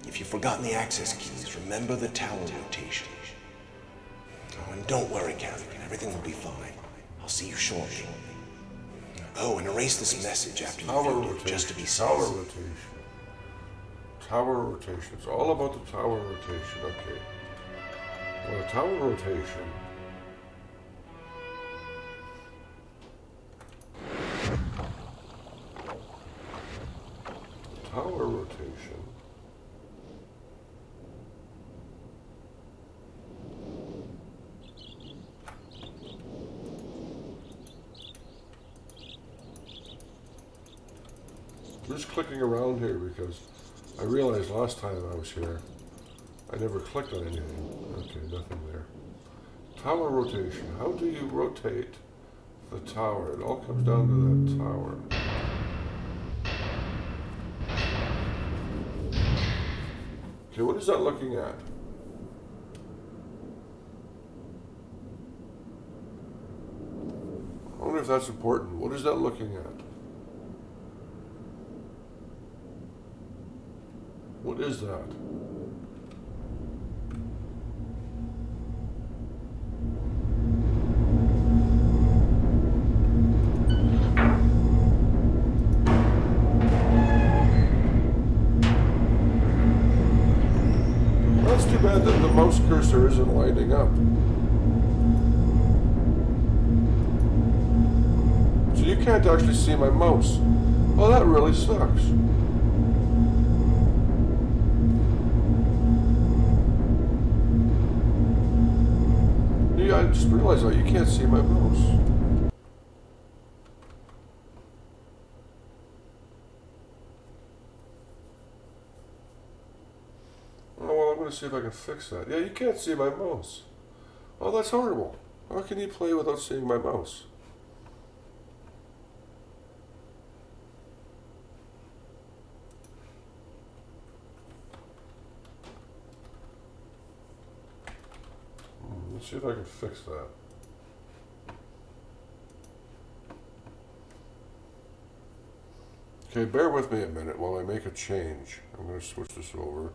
if you've forgotten the access keys, remember the tower rotation. Oh, and don't worry, Catherine. Everything will be fine. I'll see you shortly. Oh, and erase this message after you viewed it, just to be safe. Tower rotation. Tower rotation. It's all about the tower rotation. Okay. Well, tower rotation. Tower rotation. I'm just clicking around here because I realized last time I was here I never clicked on anything. Okay, nothing there. Tower rotation. How do you rotate the tower? It all comes down to that tower. Okay, what is that looking at? I wonder if that's important. What is that looking at? What is that? That's too bad that the mouse cursor isn't lighting up. So you can't actually see my mouse. Oh, that really sucks. Yeah, I just realized that you can't see my mouse. Oh, well, I'm going to see if I can fix that. Yeah, you can't see my mouse. Oh, that's horrible. How can you play without seeing my mouse? Let's see if I can fix that. Okay, bear with me a minute while I make a change. I'm going to switch this over.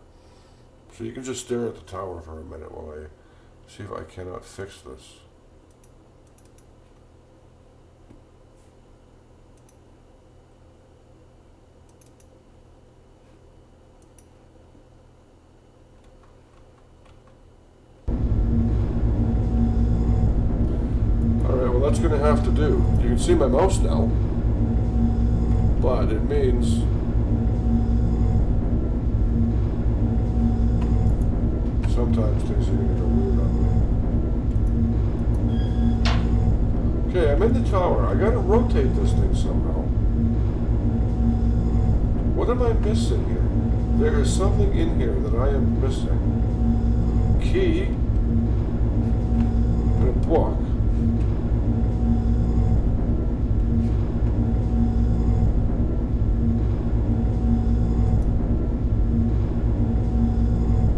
So you can just stare at the tower for a minute while I see if I cannot fix this. Alright, well that's going to have to do. You can see my mouse now. But it means sometimes things are going to go weird on me. Okay, I'm in the tower. I got to rotate this thing somehow. What am I missing here? There is something in here that I am missing. Key and a book.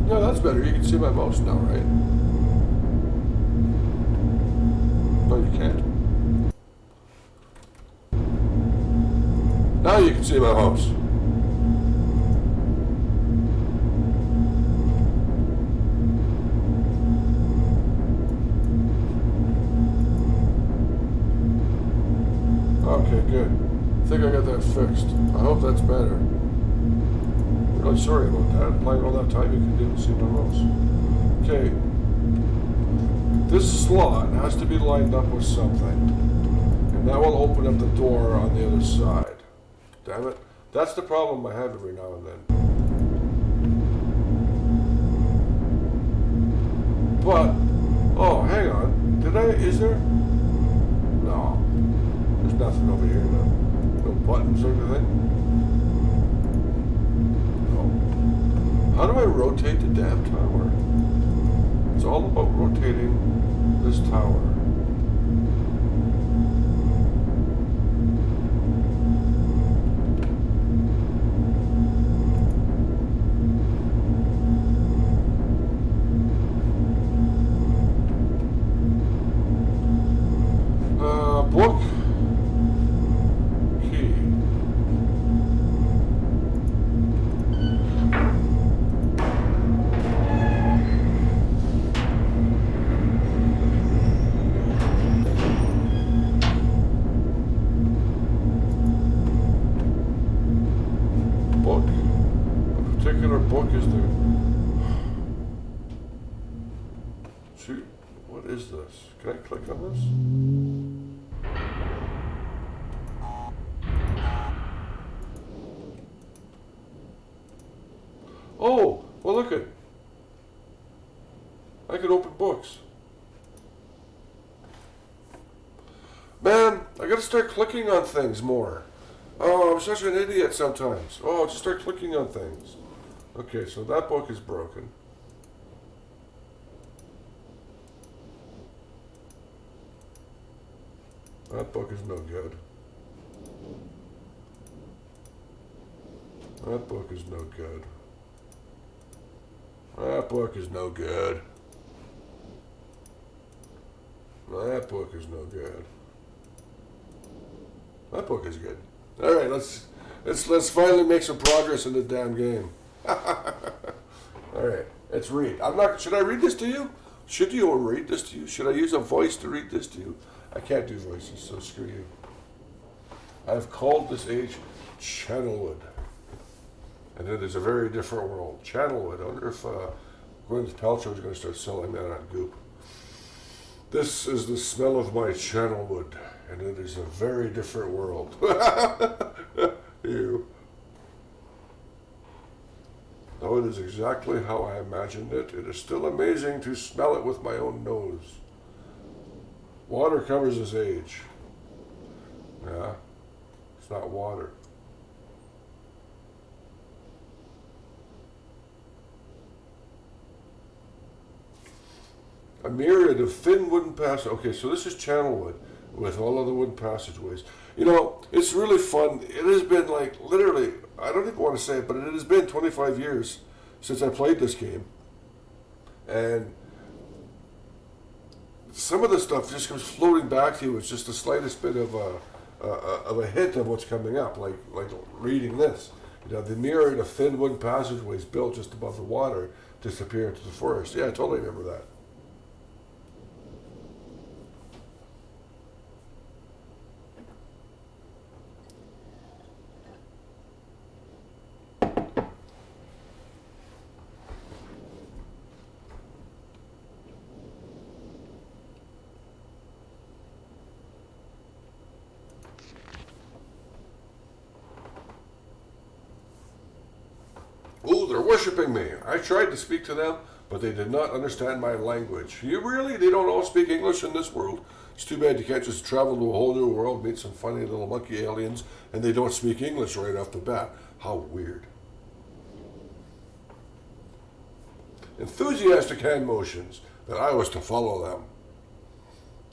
No, that's better. You can see my mouse now, right? No, you can't. Now you can see my mouse. Okay, good. I think I got that fixed. I hope that's better. Really sorry about that. Playing all that time, you couldn't see my mouse. Okay. This slot has to be lined up with something. And that will open up the door on the other side. Damn it. That's the problem I have every now and then. But, oh, hang on. Is there? No. There's nothing over here now. No buttons or anything. How do I rotate the damn tower? It's all about rotating this tower. Book. Key. Book is there. Shoot, what is this? Can I click on this? Oh, well look at. I can open books. Man, I gotta start clicking on things more. Oh, I'm such an idiot sometimes. Oh, I'll just start clicking on things. Okay, so that book is broken. That book is no good. That book is no good. That book is no good. That book is no good. That book is good. All right, let's finally make some progress in the damn game. All right, let's read. Should I read this to you? Should you read this to you? Should I use a voice to read this to you? I can't do voices, so screw you. I've called this age Channelwood. And it is a very different world. Channelwood. I wonder if Gwyneth Paltrow is going to start selling that on Goop. This is the smell of my Channelwood, and it is a very different world. Ew. Though it is exactly how I imagined it, it is still amazing to smell it with my own nose. Water covers his age. Yeah, it's not water. A myriad of thin wooden passageways. Okay, so this is Channelwood with all of the wooden passageways. You know, it's really fun. It has been like literally, I don't even want to say it, but it has been 25 years since I played this game. And some of the stuff just comes floating back to you. It's just the slightest bit of of a hint of what's coming up, like reading this. The mirrored a thin wooden passageways built just above the water disappear into the forest. Yeah, I totally remember that. Ooh, they're worshiping me. I tried to speak to them, but they did not understand my language. You really? They don't all speak English in this world? It's too bad you can't just travel to a whole new world, meet some funny little monkey aliens, and they don't speak English right off the bat. How weird. Enthusiastic hand motions, that I was to follow them.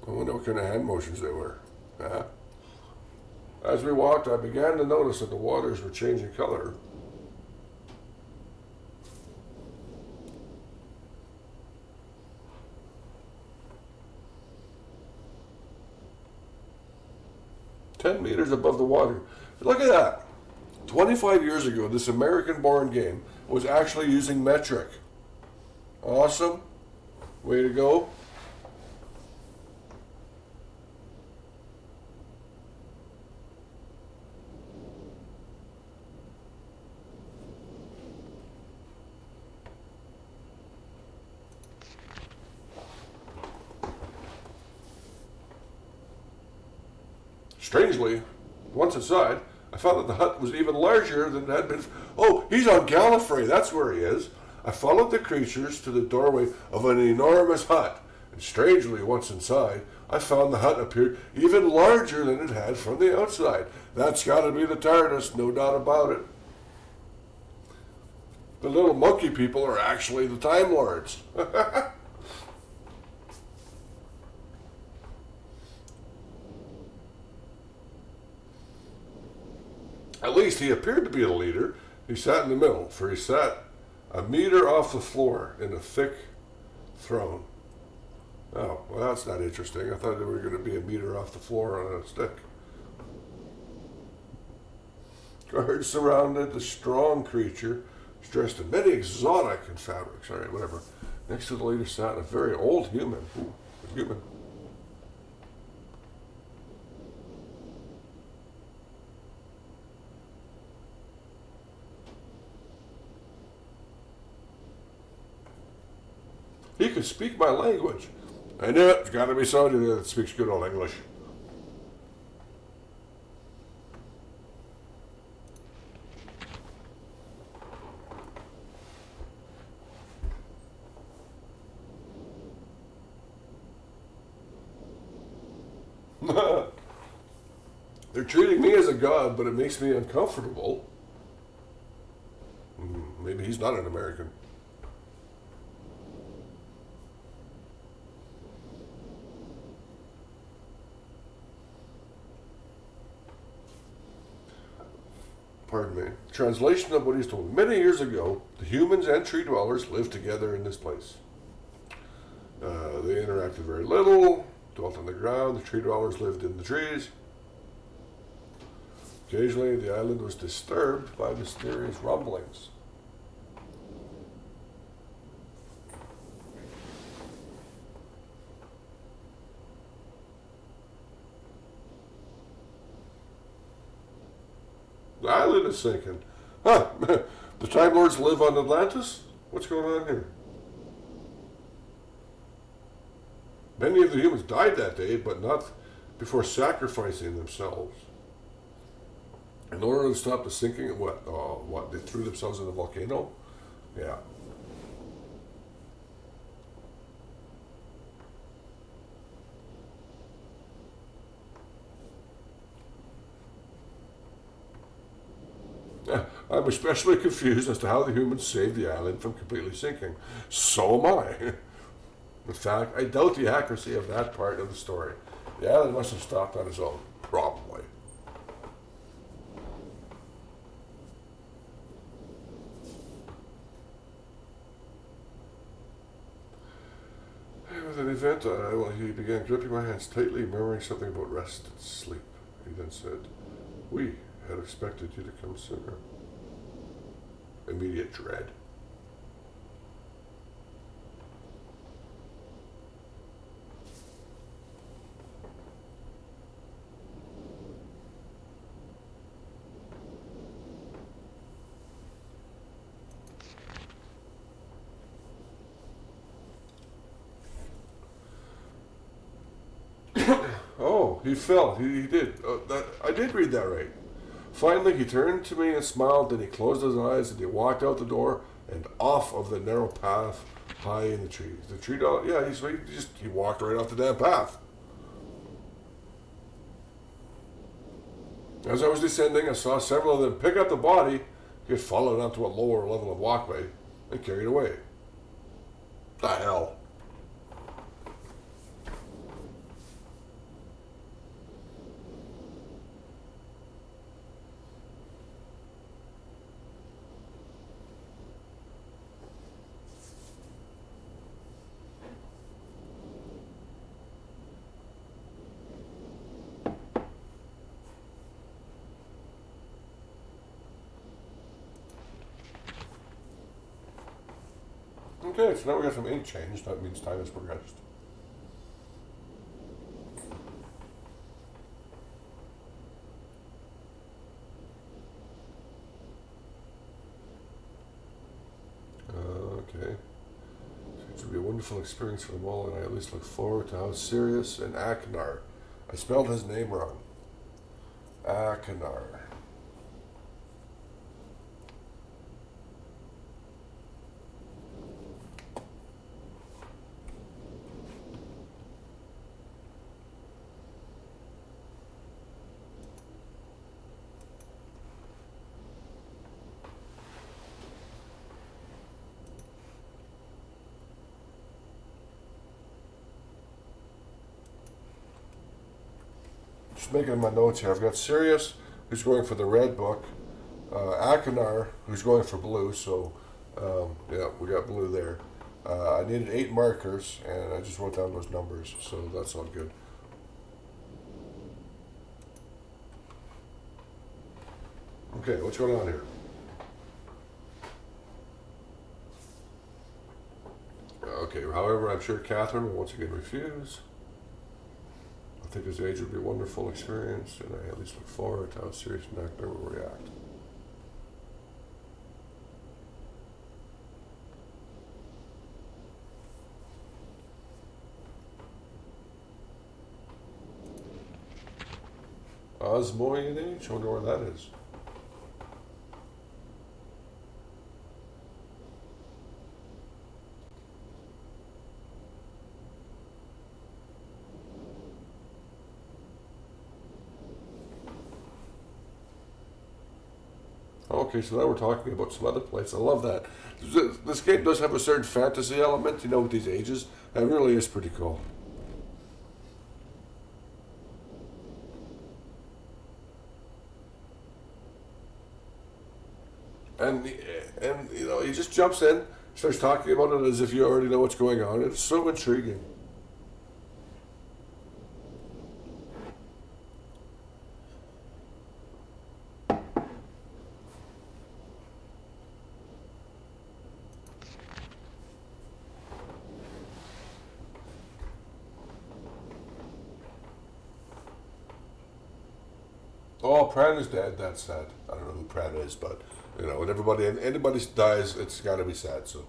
I wonder what kind of hand motions they were. Huh? As we walked, I began to notice that the waters were changing color. $10 meters above the water. Look at that. 25 years ago, this American-born game was actually using metric. Awesome. Way to go. Strangely, once inside, I found that the hut was even larger than it had been. Oh, he's on Gallifrey. That's where he is. I followed the creatures to the doorway of an enormous hut, and strangely, once inside, I found the hut appeared even larger than it had from the outside. That's got to be the TARDIS, no doubt about it. The little monkey people are actually the Time Lords. At least he appeared to be the leader. He sat in the middle, for he sat a meter off the floor in a thick throne. Oh, well, that's not interesting. I thought they were going to be a meter off the floor on a stick. Guards surrounded the strong creature, dressed in many exotic and fabrics. All right, whatever. Next to the leader sat a very old human. Ooh, a human. He could speak my language. I knew it. There's got to be somebody there that speaks good old English. They're treating me as a god, but it makes me uncomfortable. Maybe he's not an American. Pardon me. Translation of what he's told. Many years ago, the humans and tree dwellers lived together in this place. They interacted very little, dwelt on the ground. The tree dwellers lived in the trees. Occasionally, the island was disturbed by mysterious rumblings. The island is sinking. Huh, the Time Lords live on Atlantis? What's going on here? Many of the humans died that day, but not before sacrificing themselves. In order to stop the sinking, what? They threw themselves in the volcano? Yeah. I'm especially confused as to how the humans saved the island from completely sinking. So am I. In fact, I doubt the accuracy of that part of the story. The island must have stopped on its own. Probably. With an event, he began gripping my hands tightly, murmuring something about rest and sleep. He then said, "We had expected you to come sooner." Immediate dread. Oh, he fell. He did. I did read that right. Finally, he turned to me and smiled, then he closed his eyes and he walked out the door and off of the narrow path high in the trees. The tree dog, yeah, he walked right off the damn path. As I was descending, I saw several of them pick up the body, get followed onto a lower level of walkway, and carried away. The hell? Okay, so now we got some ink change. That means time has progressed. Okay. It should be a wonderful experience for them all, and I at least look forward to how Sirius and Akinar. I spelled his name wrong. Akinar. Just making my notes here. I've got Sirius, who's going for the red book. Akinar, who's going for blue. So, yeah, we got blue there. I needed 8 markers, and I just wrote down those numbers, so that's all good. Okay, what's going on here? Okay, however, I'm sure Catherine will once again refuse. I think his age would be a wonderful experience, and I at least look forward to how Sirius and Akinar will react. Osmoian age? I wonder where that is. Okay, so now we're talking about some other place. I love that. This game does have a certain fantasy element, you know, with these ages. That really is pretty cool. And you know, he just jumps in, starts talking about it as if you already know what's going on. It's so intriguing. Oh, Pran is dead. That's sad. I don't know who Pran is, but you know, when anybody dies, it's got to be sad. So.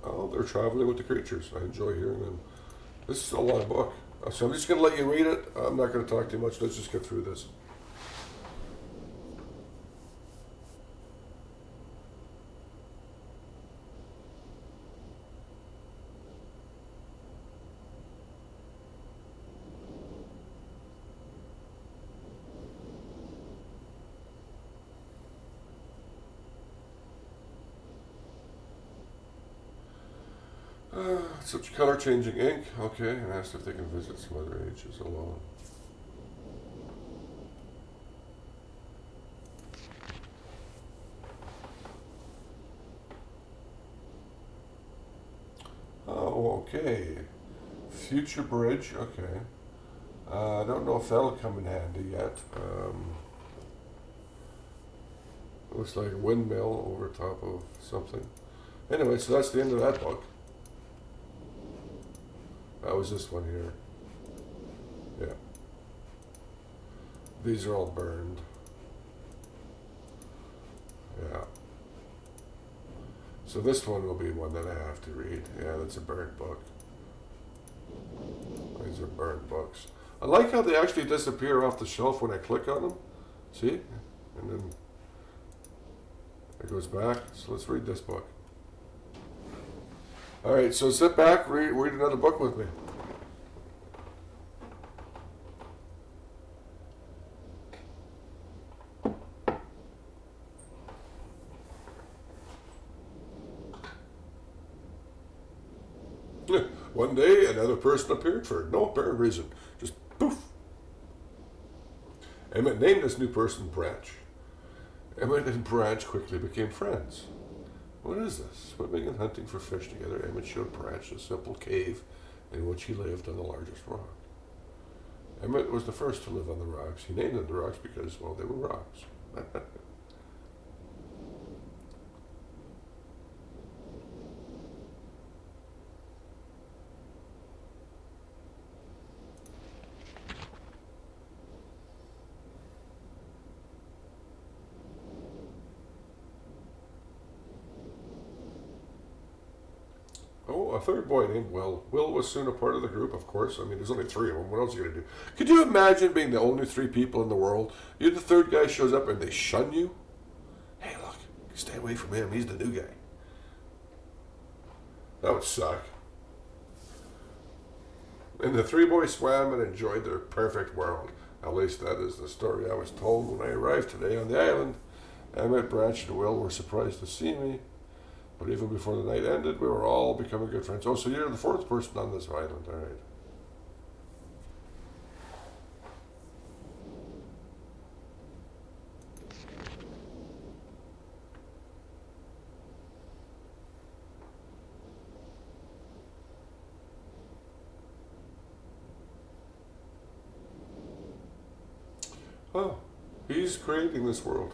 Oh, they're traveling with the creatures. I enjoy hearing them. This is a long book. So I'm just going to let you read it. I'm not going to talk too much. Let's just get through this. Such color changing ink. Okay, and asked if they can visit some other ages alone. Oh, okay. Future bridge. Okay. I don't know if that'll come in handy yet. Looks like a windmill over top of something. Anyway, so that's the end of that book. That was this one here. Yeah. These are all burned. Yeah. So this one will be one that I have to read. Yeah, that's a burned book. These are burned books. I like how they actually disappear off the shelf when I click on them. See? And then it goes back. So let's read this book. All right, so sit back, read another book with me. One day, another person appeared for no apparent reason. Just poof. Emmett named this new person Branch. Emmett and Branch quickly became friends. What is this? Swimming and hunting for fish together, Emmett showed Branch a simple cave in which he lived on the largest rock. Emmett was the first to live on the rocks. He named them the rocks because, well, they were rocks. Oh, a third boy named Will. Will was soon a part of the group, of course. I mean, there's only three of them. What else are you going to do? Could you imagine being the only three people in the world? You're the third guy shows up and they shun you? Hey, look, stay away from him. He's the new guy. That would suck. And the three boys swam and enjoyed their perfect world. At least that is the story I was told when I arrived today on the island. Emmett, Branch, and Will were surprised to see me. But even before the night ended, we were all becoming good friends. Oh, so you're the fourth person on this island, all right. Oh, he's creating this world.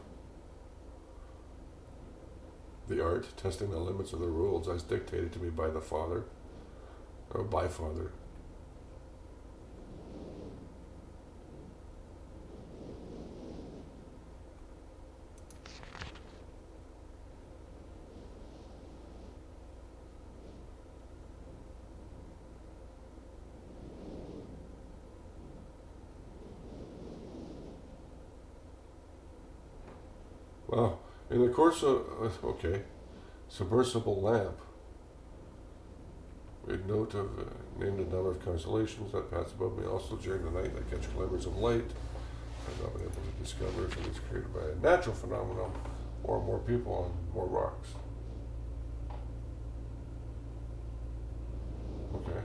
The art, testing the limits of the rules as dictated to me by the father, or by father. Wow. In the course of, okay, submersible lamp. Made note of, named a number of constellations that pass above me. Also during the night I catch glimmers of light. I've not been able to discover if it is created by a natural phenomenon or more people on more rocks. Okay.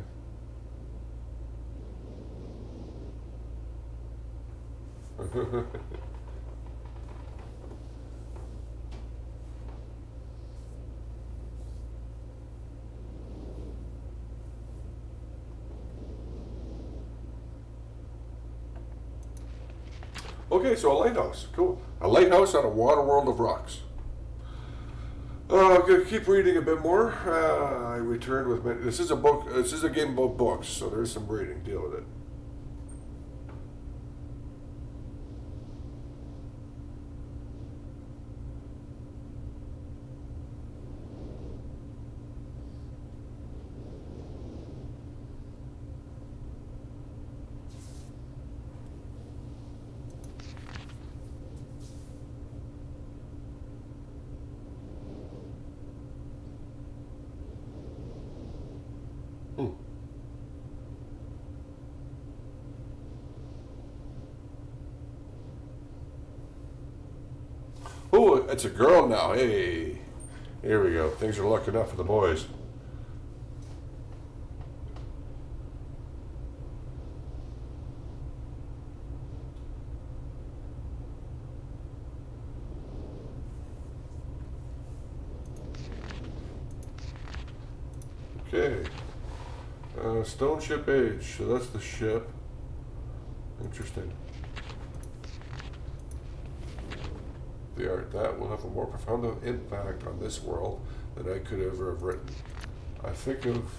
Okay, so a lighthouse. Cool. A lighthouse on a water world of rocks. I'm going to keep reading a bit more. I returned with many. This is a book. This is a game about books, so there's some reading. Deal with it. Oh, it's a girl now. Hey, here we go. Things are looking up for the boys. Okay. Stone ship age. So that's the ship. Interesting. The art. That will have a more profound impact on this world than I could ever have written. I think of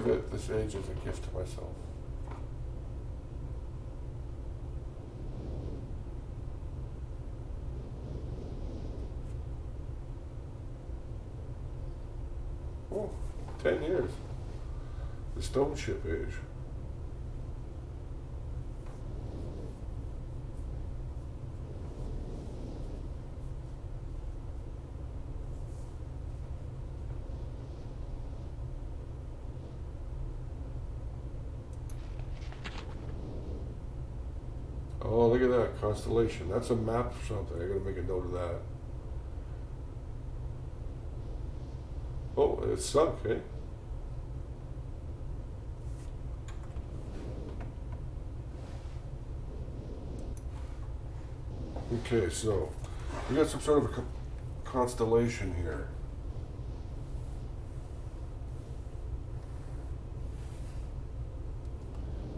it this age as a gift to myself. Oh, 10 years. The stone ship age. Oh, look at that constellation. That's a map or something. I gotta make a note of that. Oh, it's sunk, eh? Okay, so we got some sort of a constellation here.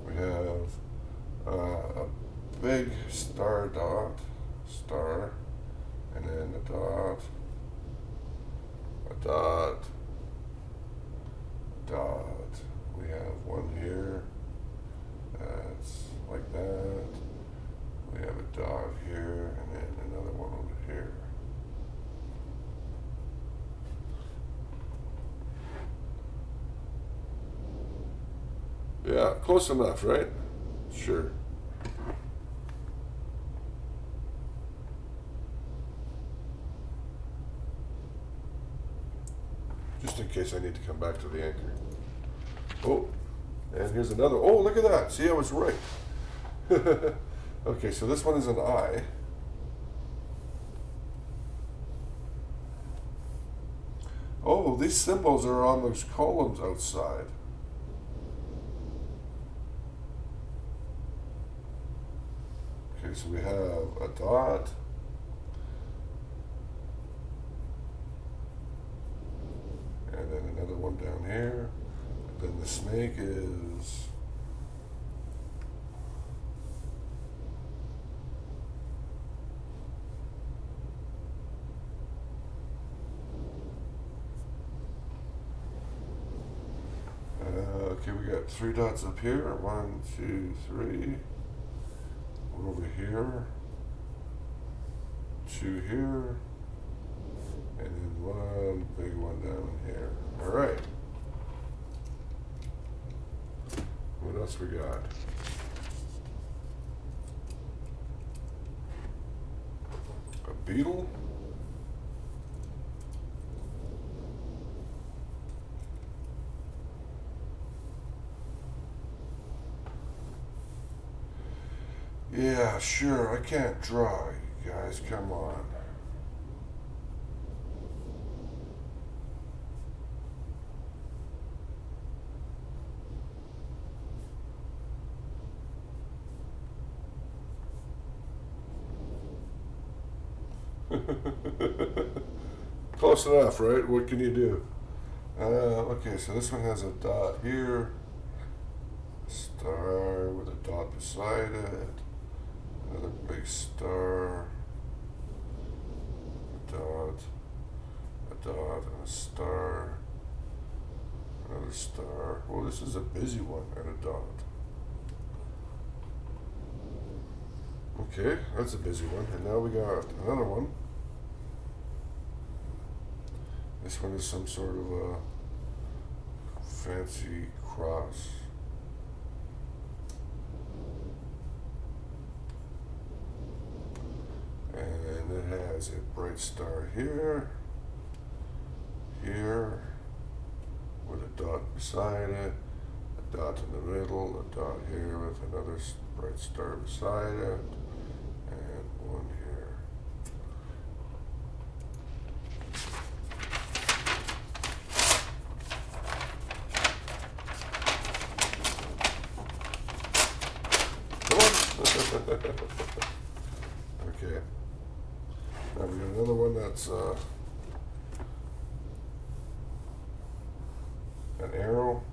We have a big star, and then a dot, we have one here, that's like that, we have a dot here, and then another one over here. Yeah, close enough, right? Sure. Just in case I need to come back to the anchor. Oh, and here's another. Oh, look at that. See, I was right. Okay, so this one is an eye. Oh, these symbols are on those columns outside. Okay, so we have a dot. And then another one down here. And then the snake is... okay, we got 3 dots up here. 1, 2, 3. One over here. 2 here. And then one big one down here. All right. What else we got? A beetle. Yeah, sure. I can't draw, you guys. Come on. Close enough, right? What can you do? Okay, so this one has a dot here, a star with a dot beside it, another big star, a dot, and a star, another star. Well, this is a busy one, and a dot. Okay, that's a busy one. And now we got another one. This one is some sort of a fancy cross. And it has a bright star here, here, with a dot beside it, a dot in the middle, a dot here with another bright star beside it, and one here. Come on. Okay. Now we got another one that's an arrow.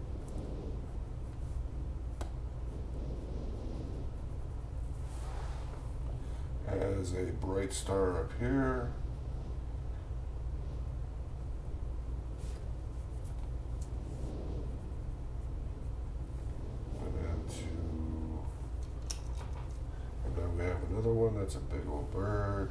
Has a bright star up here. And then we have another one that's a big old bird.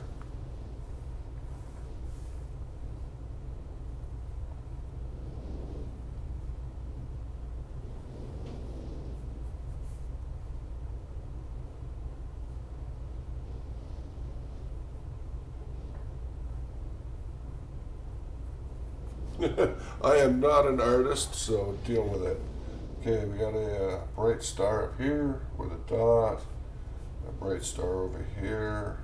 I am not an artist, so deal with it. Okay, we got a bright star up here with a dot, a bright star over here,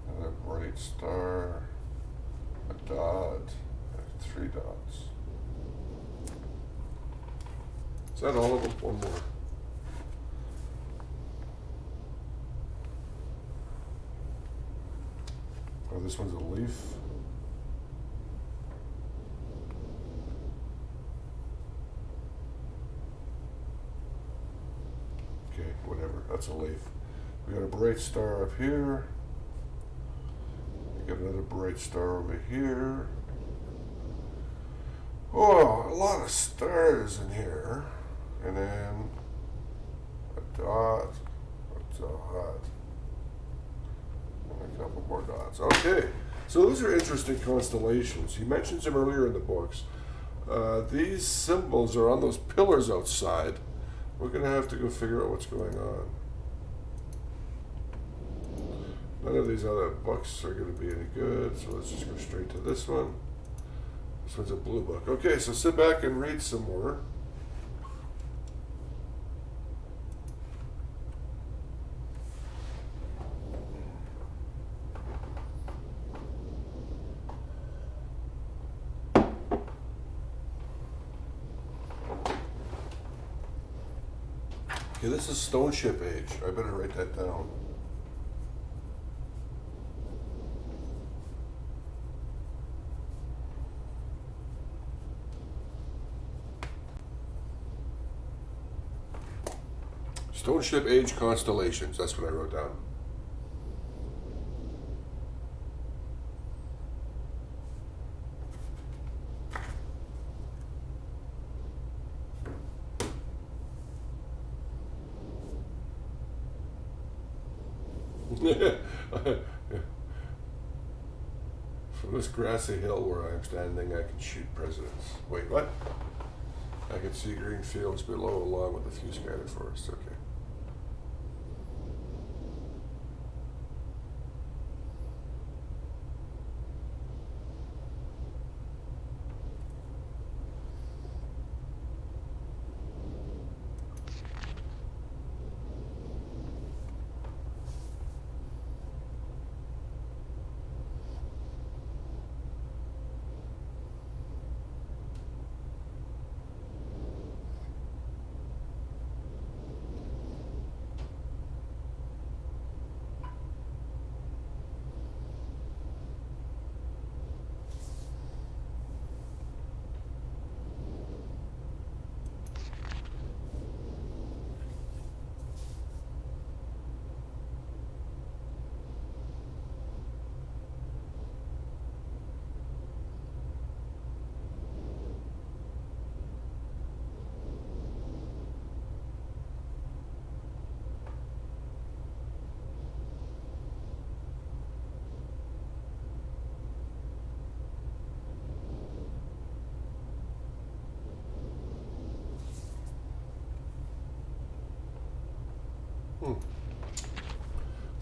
and a bright star, a dot, and 3 dots. Is that all of them? One more. Oh, this one's a leaf. Okay, whatever, that's a leaf. We got a bright star up here. We got another bright star over here. Oh, a lot of stars in here. And then a dot, a dot, and a couple more dots. Okay, so those are interesting constellations. He mentions them earlier in the books. These symbols are on those pillars outside. We're going to have to go figure out what's going on. None of these other books are going to be any good, so let's just go straight to this one. This one's a blue book. Okay, so sit back and read some more. Okay, this is Stone Ship Age. I better write that down. Stone Ship Age constellations. That's what I wrote down. From this grassy hill where I am standing, I can shoot presidents. Wait, what? I can see green fields below along with a few scattered forests. Okay.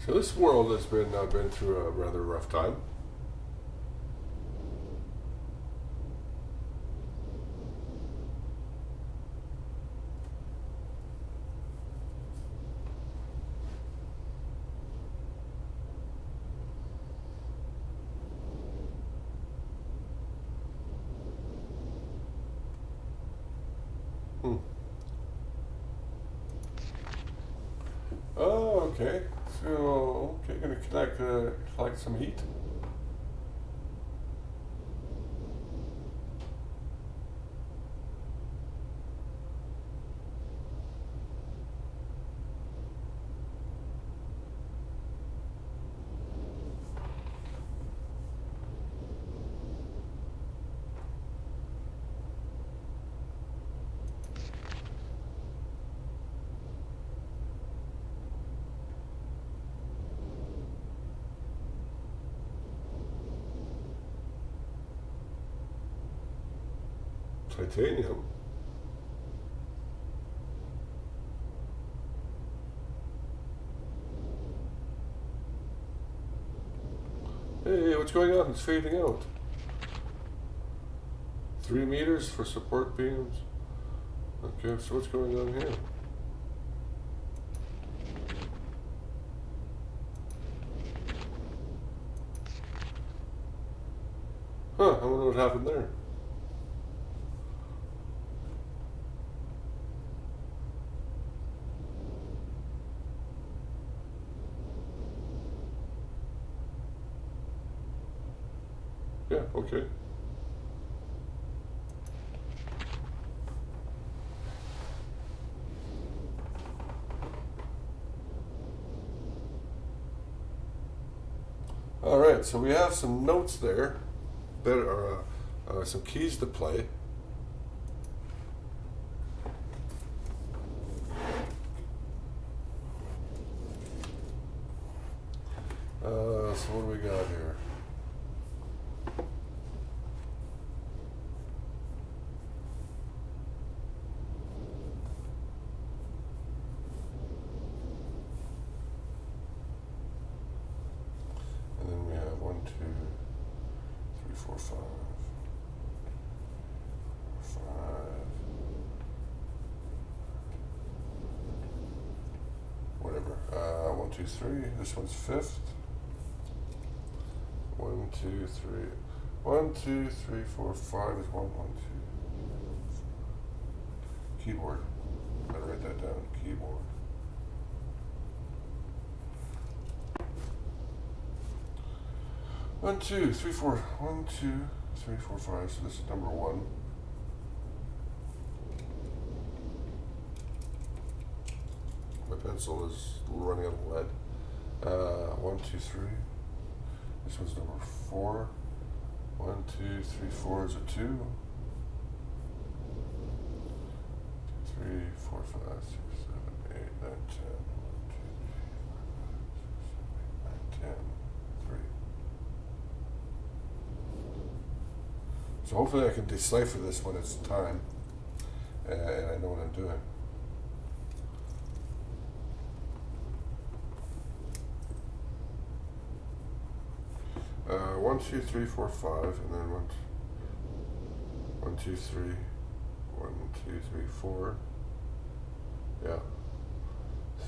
So this world has been through a rather rough time. Oh, okay. So, okay, gonna collect some heat. Titanium. Hey, what's going on? It's fading out. 3 meters for support beams. Okay, so what's going on here? Huh, I wonder what happened there. Yeah, okay. All right, so we have some notes there that are some keys to play. So what do we got here? And then we have 1, 2, 3, 4, 5. 5. Whatever. 1, 2, 3. This one's 5th. 1, 2, 3. 1, 2, 3, 4, 5 is 1, 1, 2. Keyboard. Better write that down. Keyboard. One, two, three, four. 1, 2, 3, 4, 5. So this is number 1. My pencil is running out of lead. 1, 2, 3. This one's number 4. 1, 2, 3, 4 is a 2. 3, 4, 5, 6, 7, 8, 9, 10. 1, 2, 3, 4, 5, 6, 7, 8, 9, 10. 3. So hopefully I can decipher this when it's time, and I know what I'm doing. One, 2, 3, 4, 5, and then 1, 2, 3, 1, 2, 3, 4. Yeah.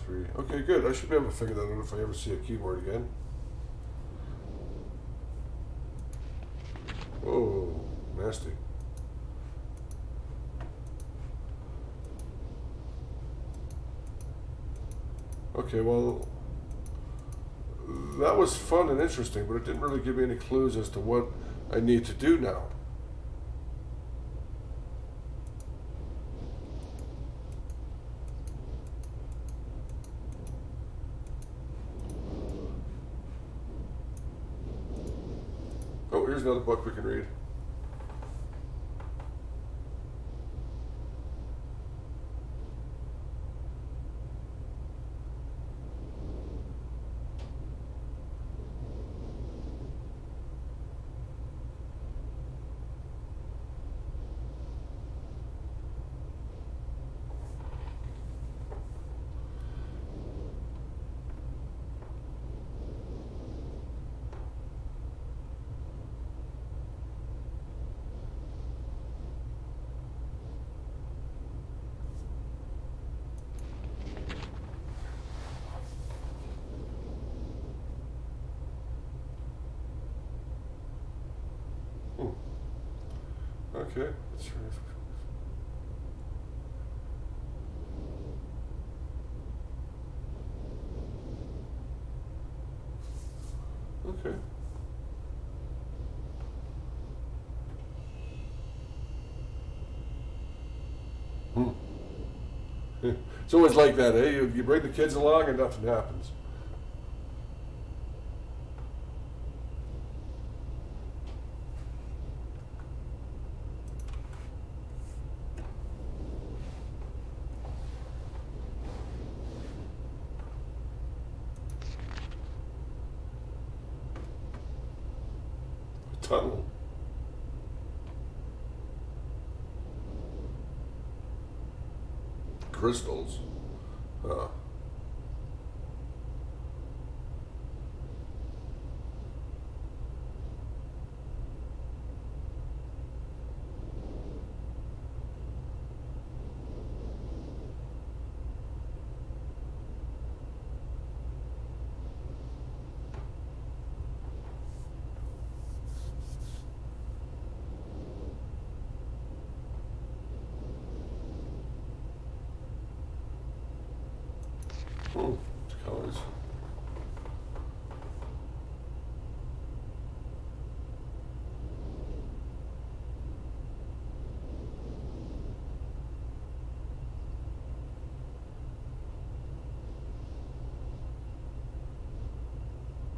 3. Okay, good. I should be able to figure that out if I ever see a keyboard again. Oh, nasty. Okay, well, that was fun and interesting, but it didn't really give me any clues as to what I need to do now. Oh, here's another book we can read. Okay. Okay. It's always like that, eh? You bring the kids along and nothing happens. Tunnel. crystals. Huh. Colors.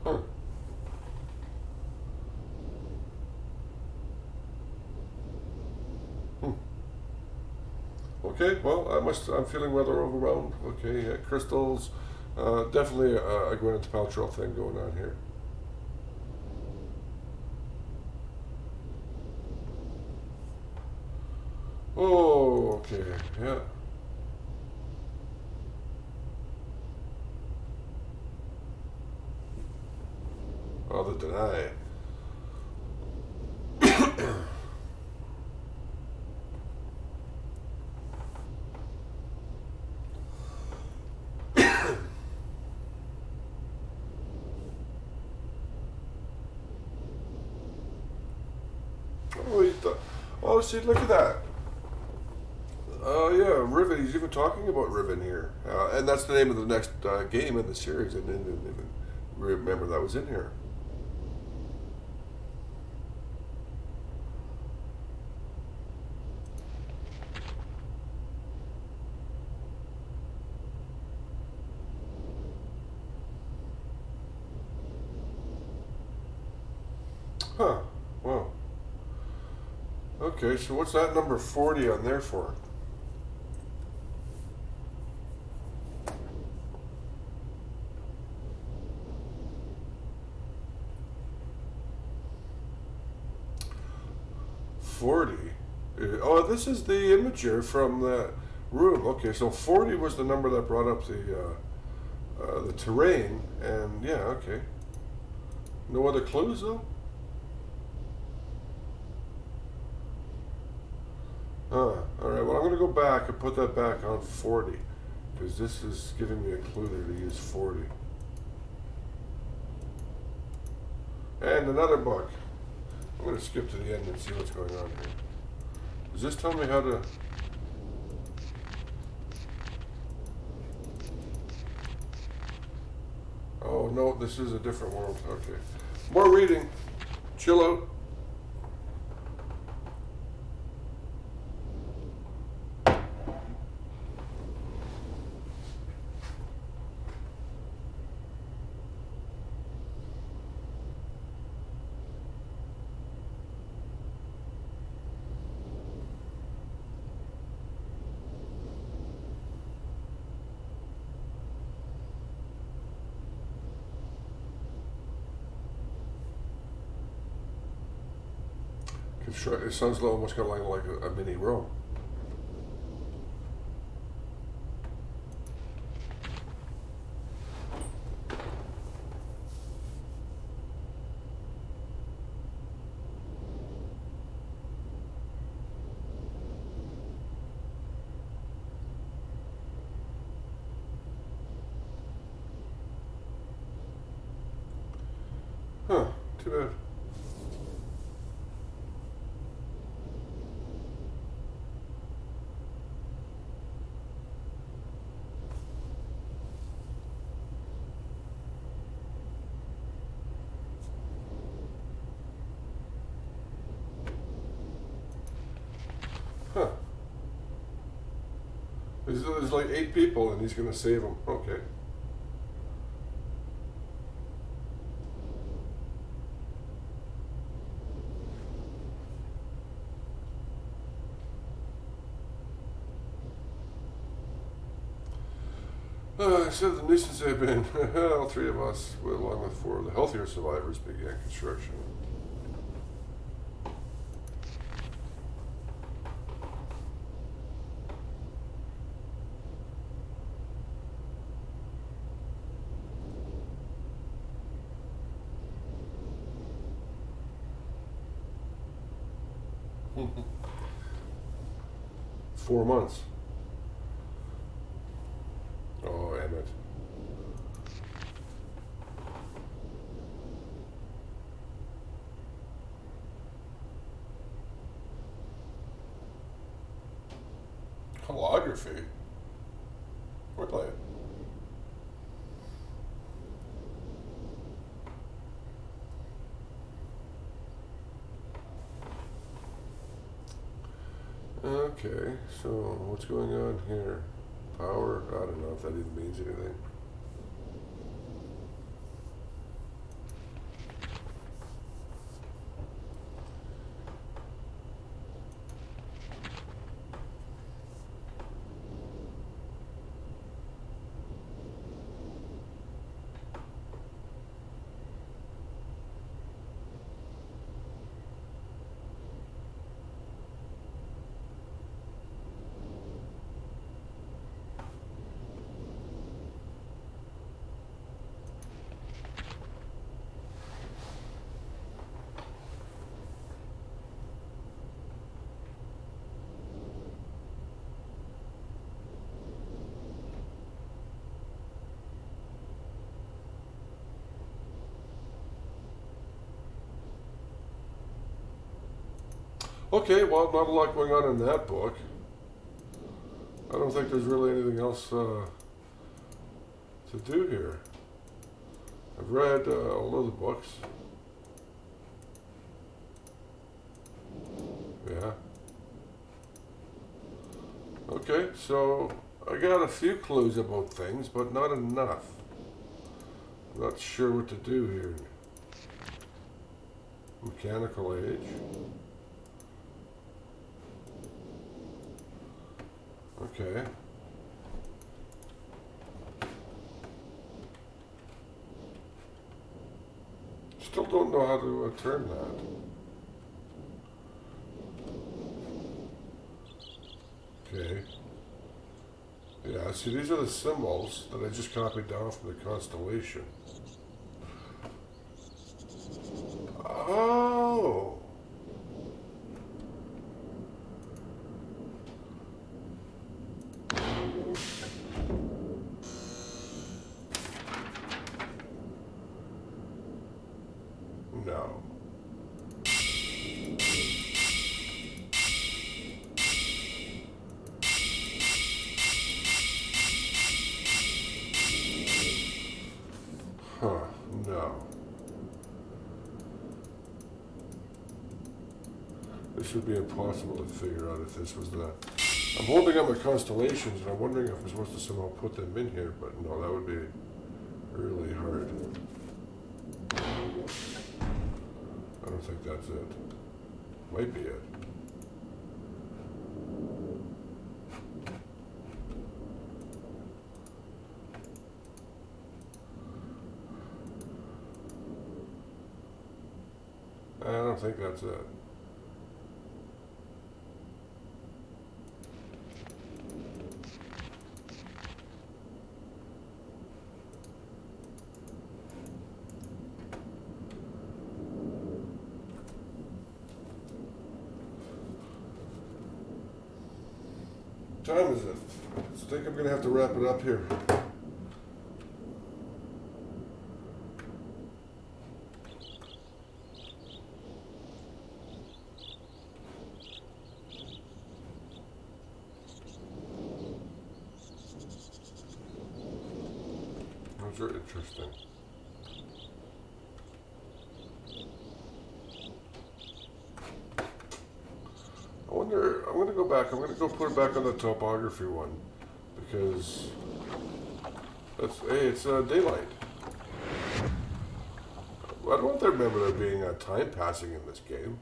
Huh. Okay, well, I'm feeling rather overwhelmed. Okay, crystals, definitely a Gwyneth Paltrow thing going on here. Oh, okay, yeah. Oh, the deny. Oh, see, look at that. Oh, yeah, Riven. He's even talking about Riven here. And that's the name of the next game in the series. I didn't even remember that was in here. Huh. Wow. Okay, so what's that number 40 on there for? Oh, this is the imager from the room. Okay, so 40 was the number that brought up the terrain, and yeah, okay. No other clues though. All right. Well, I'm gonna go back and put that back on 40 because this is giving me a clue there to use 40. And another book. I'm gonna skip to the end and see what's going on here. Does this tell me how to? Oh no, this is a different world. Okay. More reading. Chill out. It sounds almost kind of like a mini Rome. Huh, too bad. Huh. There's like 8 people and he's going to save them. Okay. So the nuisance have been, all 3 of us, along with 4 of the healthier survivors, began construction. 4 months. Oh, Emmett. Holography? Really? Okay, so what's going on here? Power? I don't know if that even means anything. Okay, well, not a lot going on in that book. I don't think there's really anything else to do here. I've read all of the books. Yeah. Okay, so I got a few clues about things, but not enough. I'm not sure what to do here. Mechanical age. Okay. Still don't know how to turn that. Okay. Yeah, see, these are the symbols that I just copied down from the constellation. Oh! No. Huh, no. This would be impossible to figure out if this was the... I'm holding up my constellations and I'm wondering if I'm supposed to somehow put them in here, but no, that would be really hard. I don't think that's it. Might be it. I don't think that's it. What time is it? I think I'm going to have to wrap it up here. Those are interesting. I wonder, I'm going to go back, I'm going to go put it back on the topography one, because that's, hey, it's daylight. I don't remember there being time passing in this game.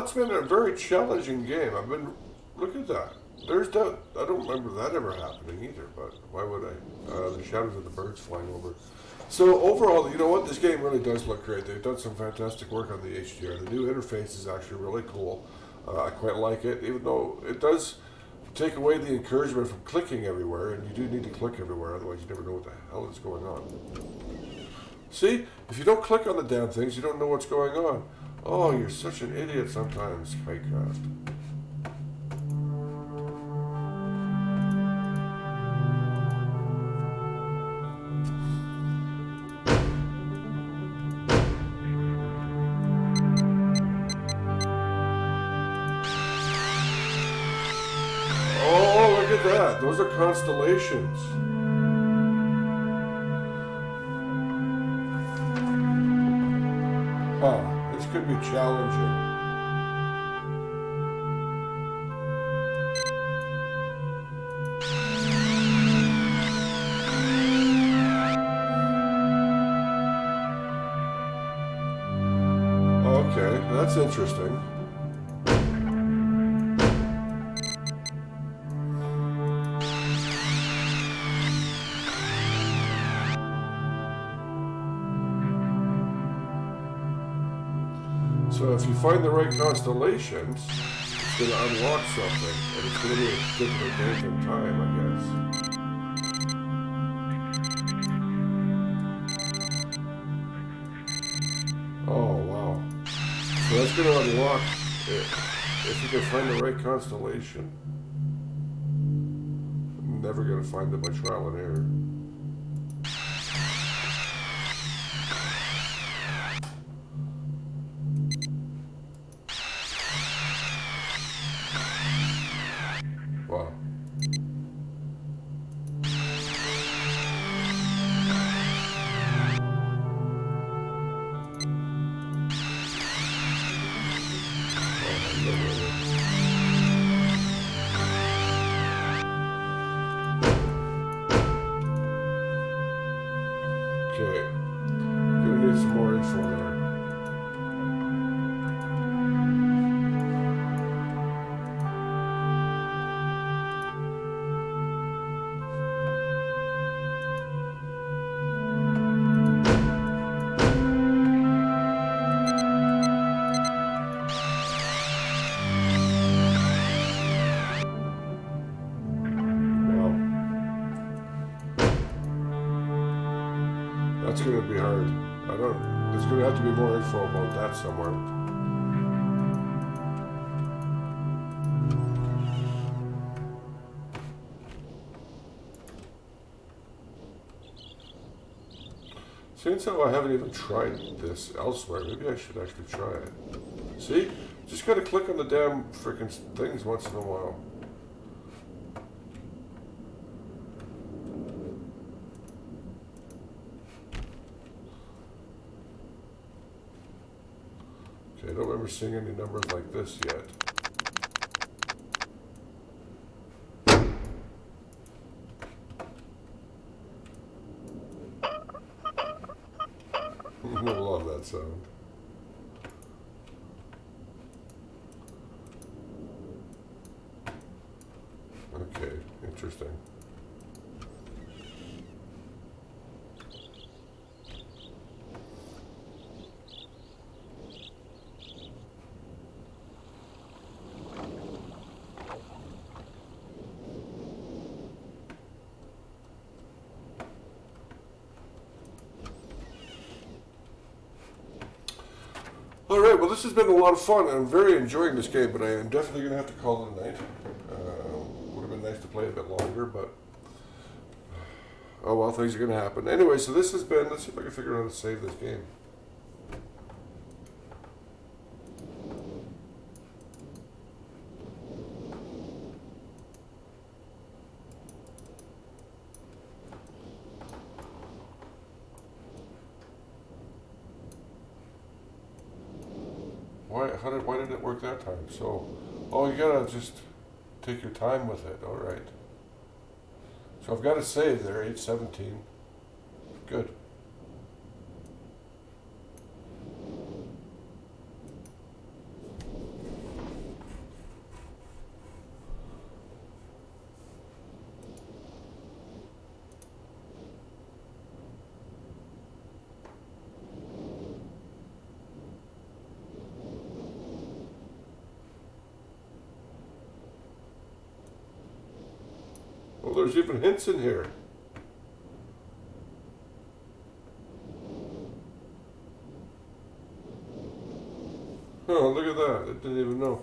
that's been a very challenging game. Look at that. There's that. I don't remember that ever happening either, but why would I? The shadows of the birds flying over. So overall, you know what? This game really does look great. They've done some fantastic work on the HDR. The new interface is actually really cool. I quite like it, even though it does take away the encouragement from clicking everywhere, and you do need to click everywhere, otherwise you never know what the hell is going on. See? If you don't click on the damn things, you don't know what's going on. Oh, you're such an idiot sometimes, Kitecraft. Oh, look at that. Those are constellations. Huh. This could be challenging. Okay, that's interesting. So if you find the right constellations, it's going to unlock something, and it's going to be a different date and time, I guess. Oh, wow. So that's going to unlock it. If you can find the right constellation. I'm never going to find it by trial and error. Wow. Okay. Gonna need some more info there. That's going to be hard. There's going to have to be more info about that somewhere. Since how I haven't even tried this elsewhere, maybe I should actually try it. See? Just got to click on the damn freaking things once in a while. I don't remember seeing any numbers like this yet. I love that sound. Okay, interesting. Alright, well this has been a lot of fun. I'm very enjoying this game, but I am definitely going to have to call it a night. Would have been nice to play a bit longer, but oh well, things are going to happen. Anyway, so this has been, let's see if I can figure out how to save this game. Why did it work that time? So, oh, you gotta just take your time with it. All right. So I've got it saved there, 8:17. Good. Oh, there's even hints in here. Oh, look at that. I didn't even know.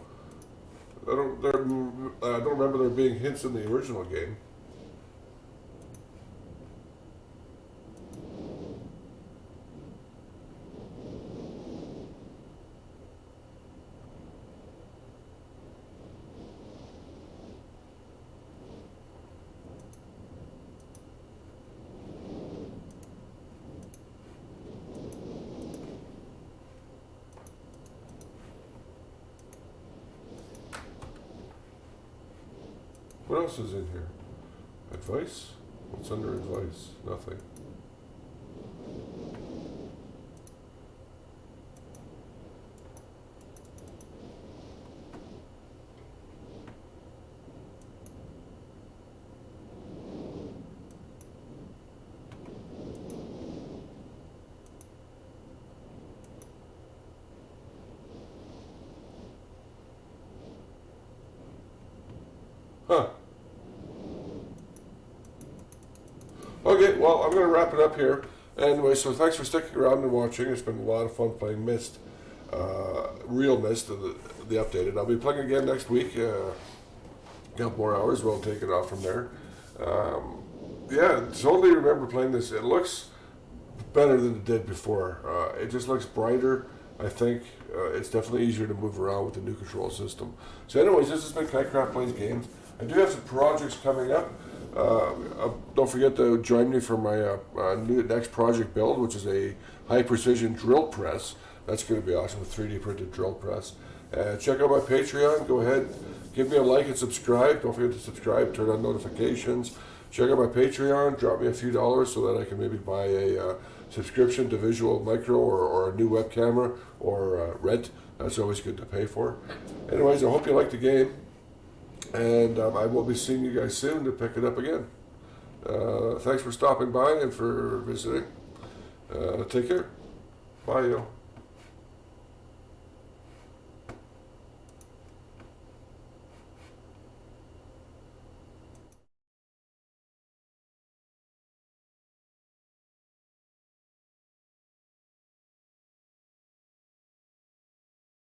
I don't remember there being hints in the original game. What else is in here? Advice? What's under advice? Nothing. Huh. Okay, well, I'm going to wrap it up here. Anyway, so thanks for sticking around and watching. It's been a lot of fun playing Myst. Real Myst, the updated. I'll be playing again next week. A couple more hours. We'll take it off from there. Yeah, totally remember playing this. It looks better than it did before. It just looks brighter. I think it's definitely easier to move around with the new control system. So anyways, this has been Kitecraft Plays Games. I do have some projects coming up. Don't forget to join me for my new next project build, which is a high precision drill press. That's going to be awesome, with 3D printed drill press. Check out my Patreon. Go ahead, give me a like and subscribe. Don't forget to subscribe, turn on notifications. Check out my Patreon. Drop me a few dollars so that I can maybe buy a subscription to Visual Micro or a new web camera or rent. That's always good to pay for. Anyways, I hope you like the game. And I will be seeing you guys soon to pick it up again. Thanks for stopping by and for visiting. Take care. Bye, yo.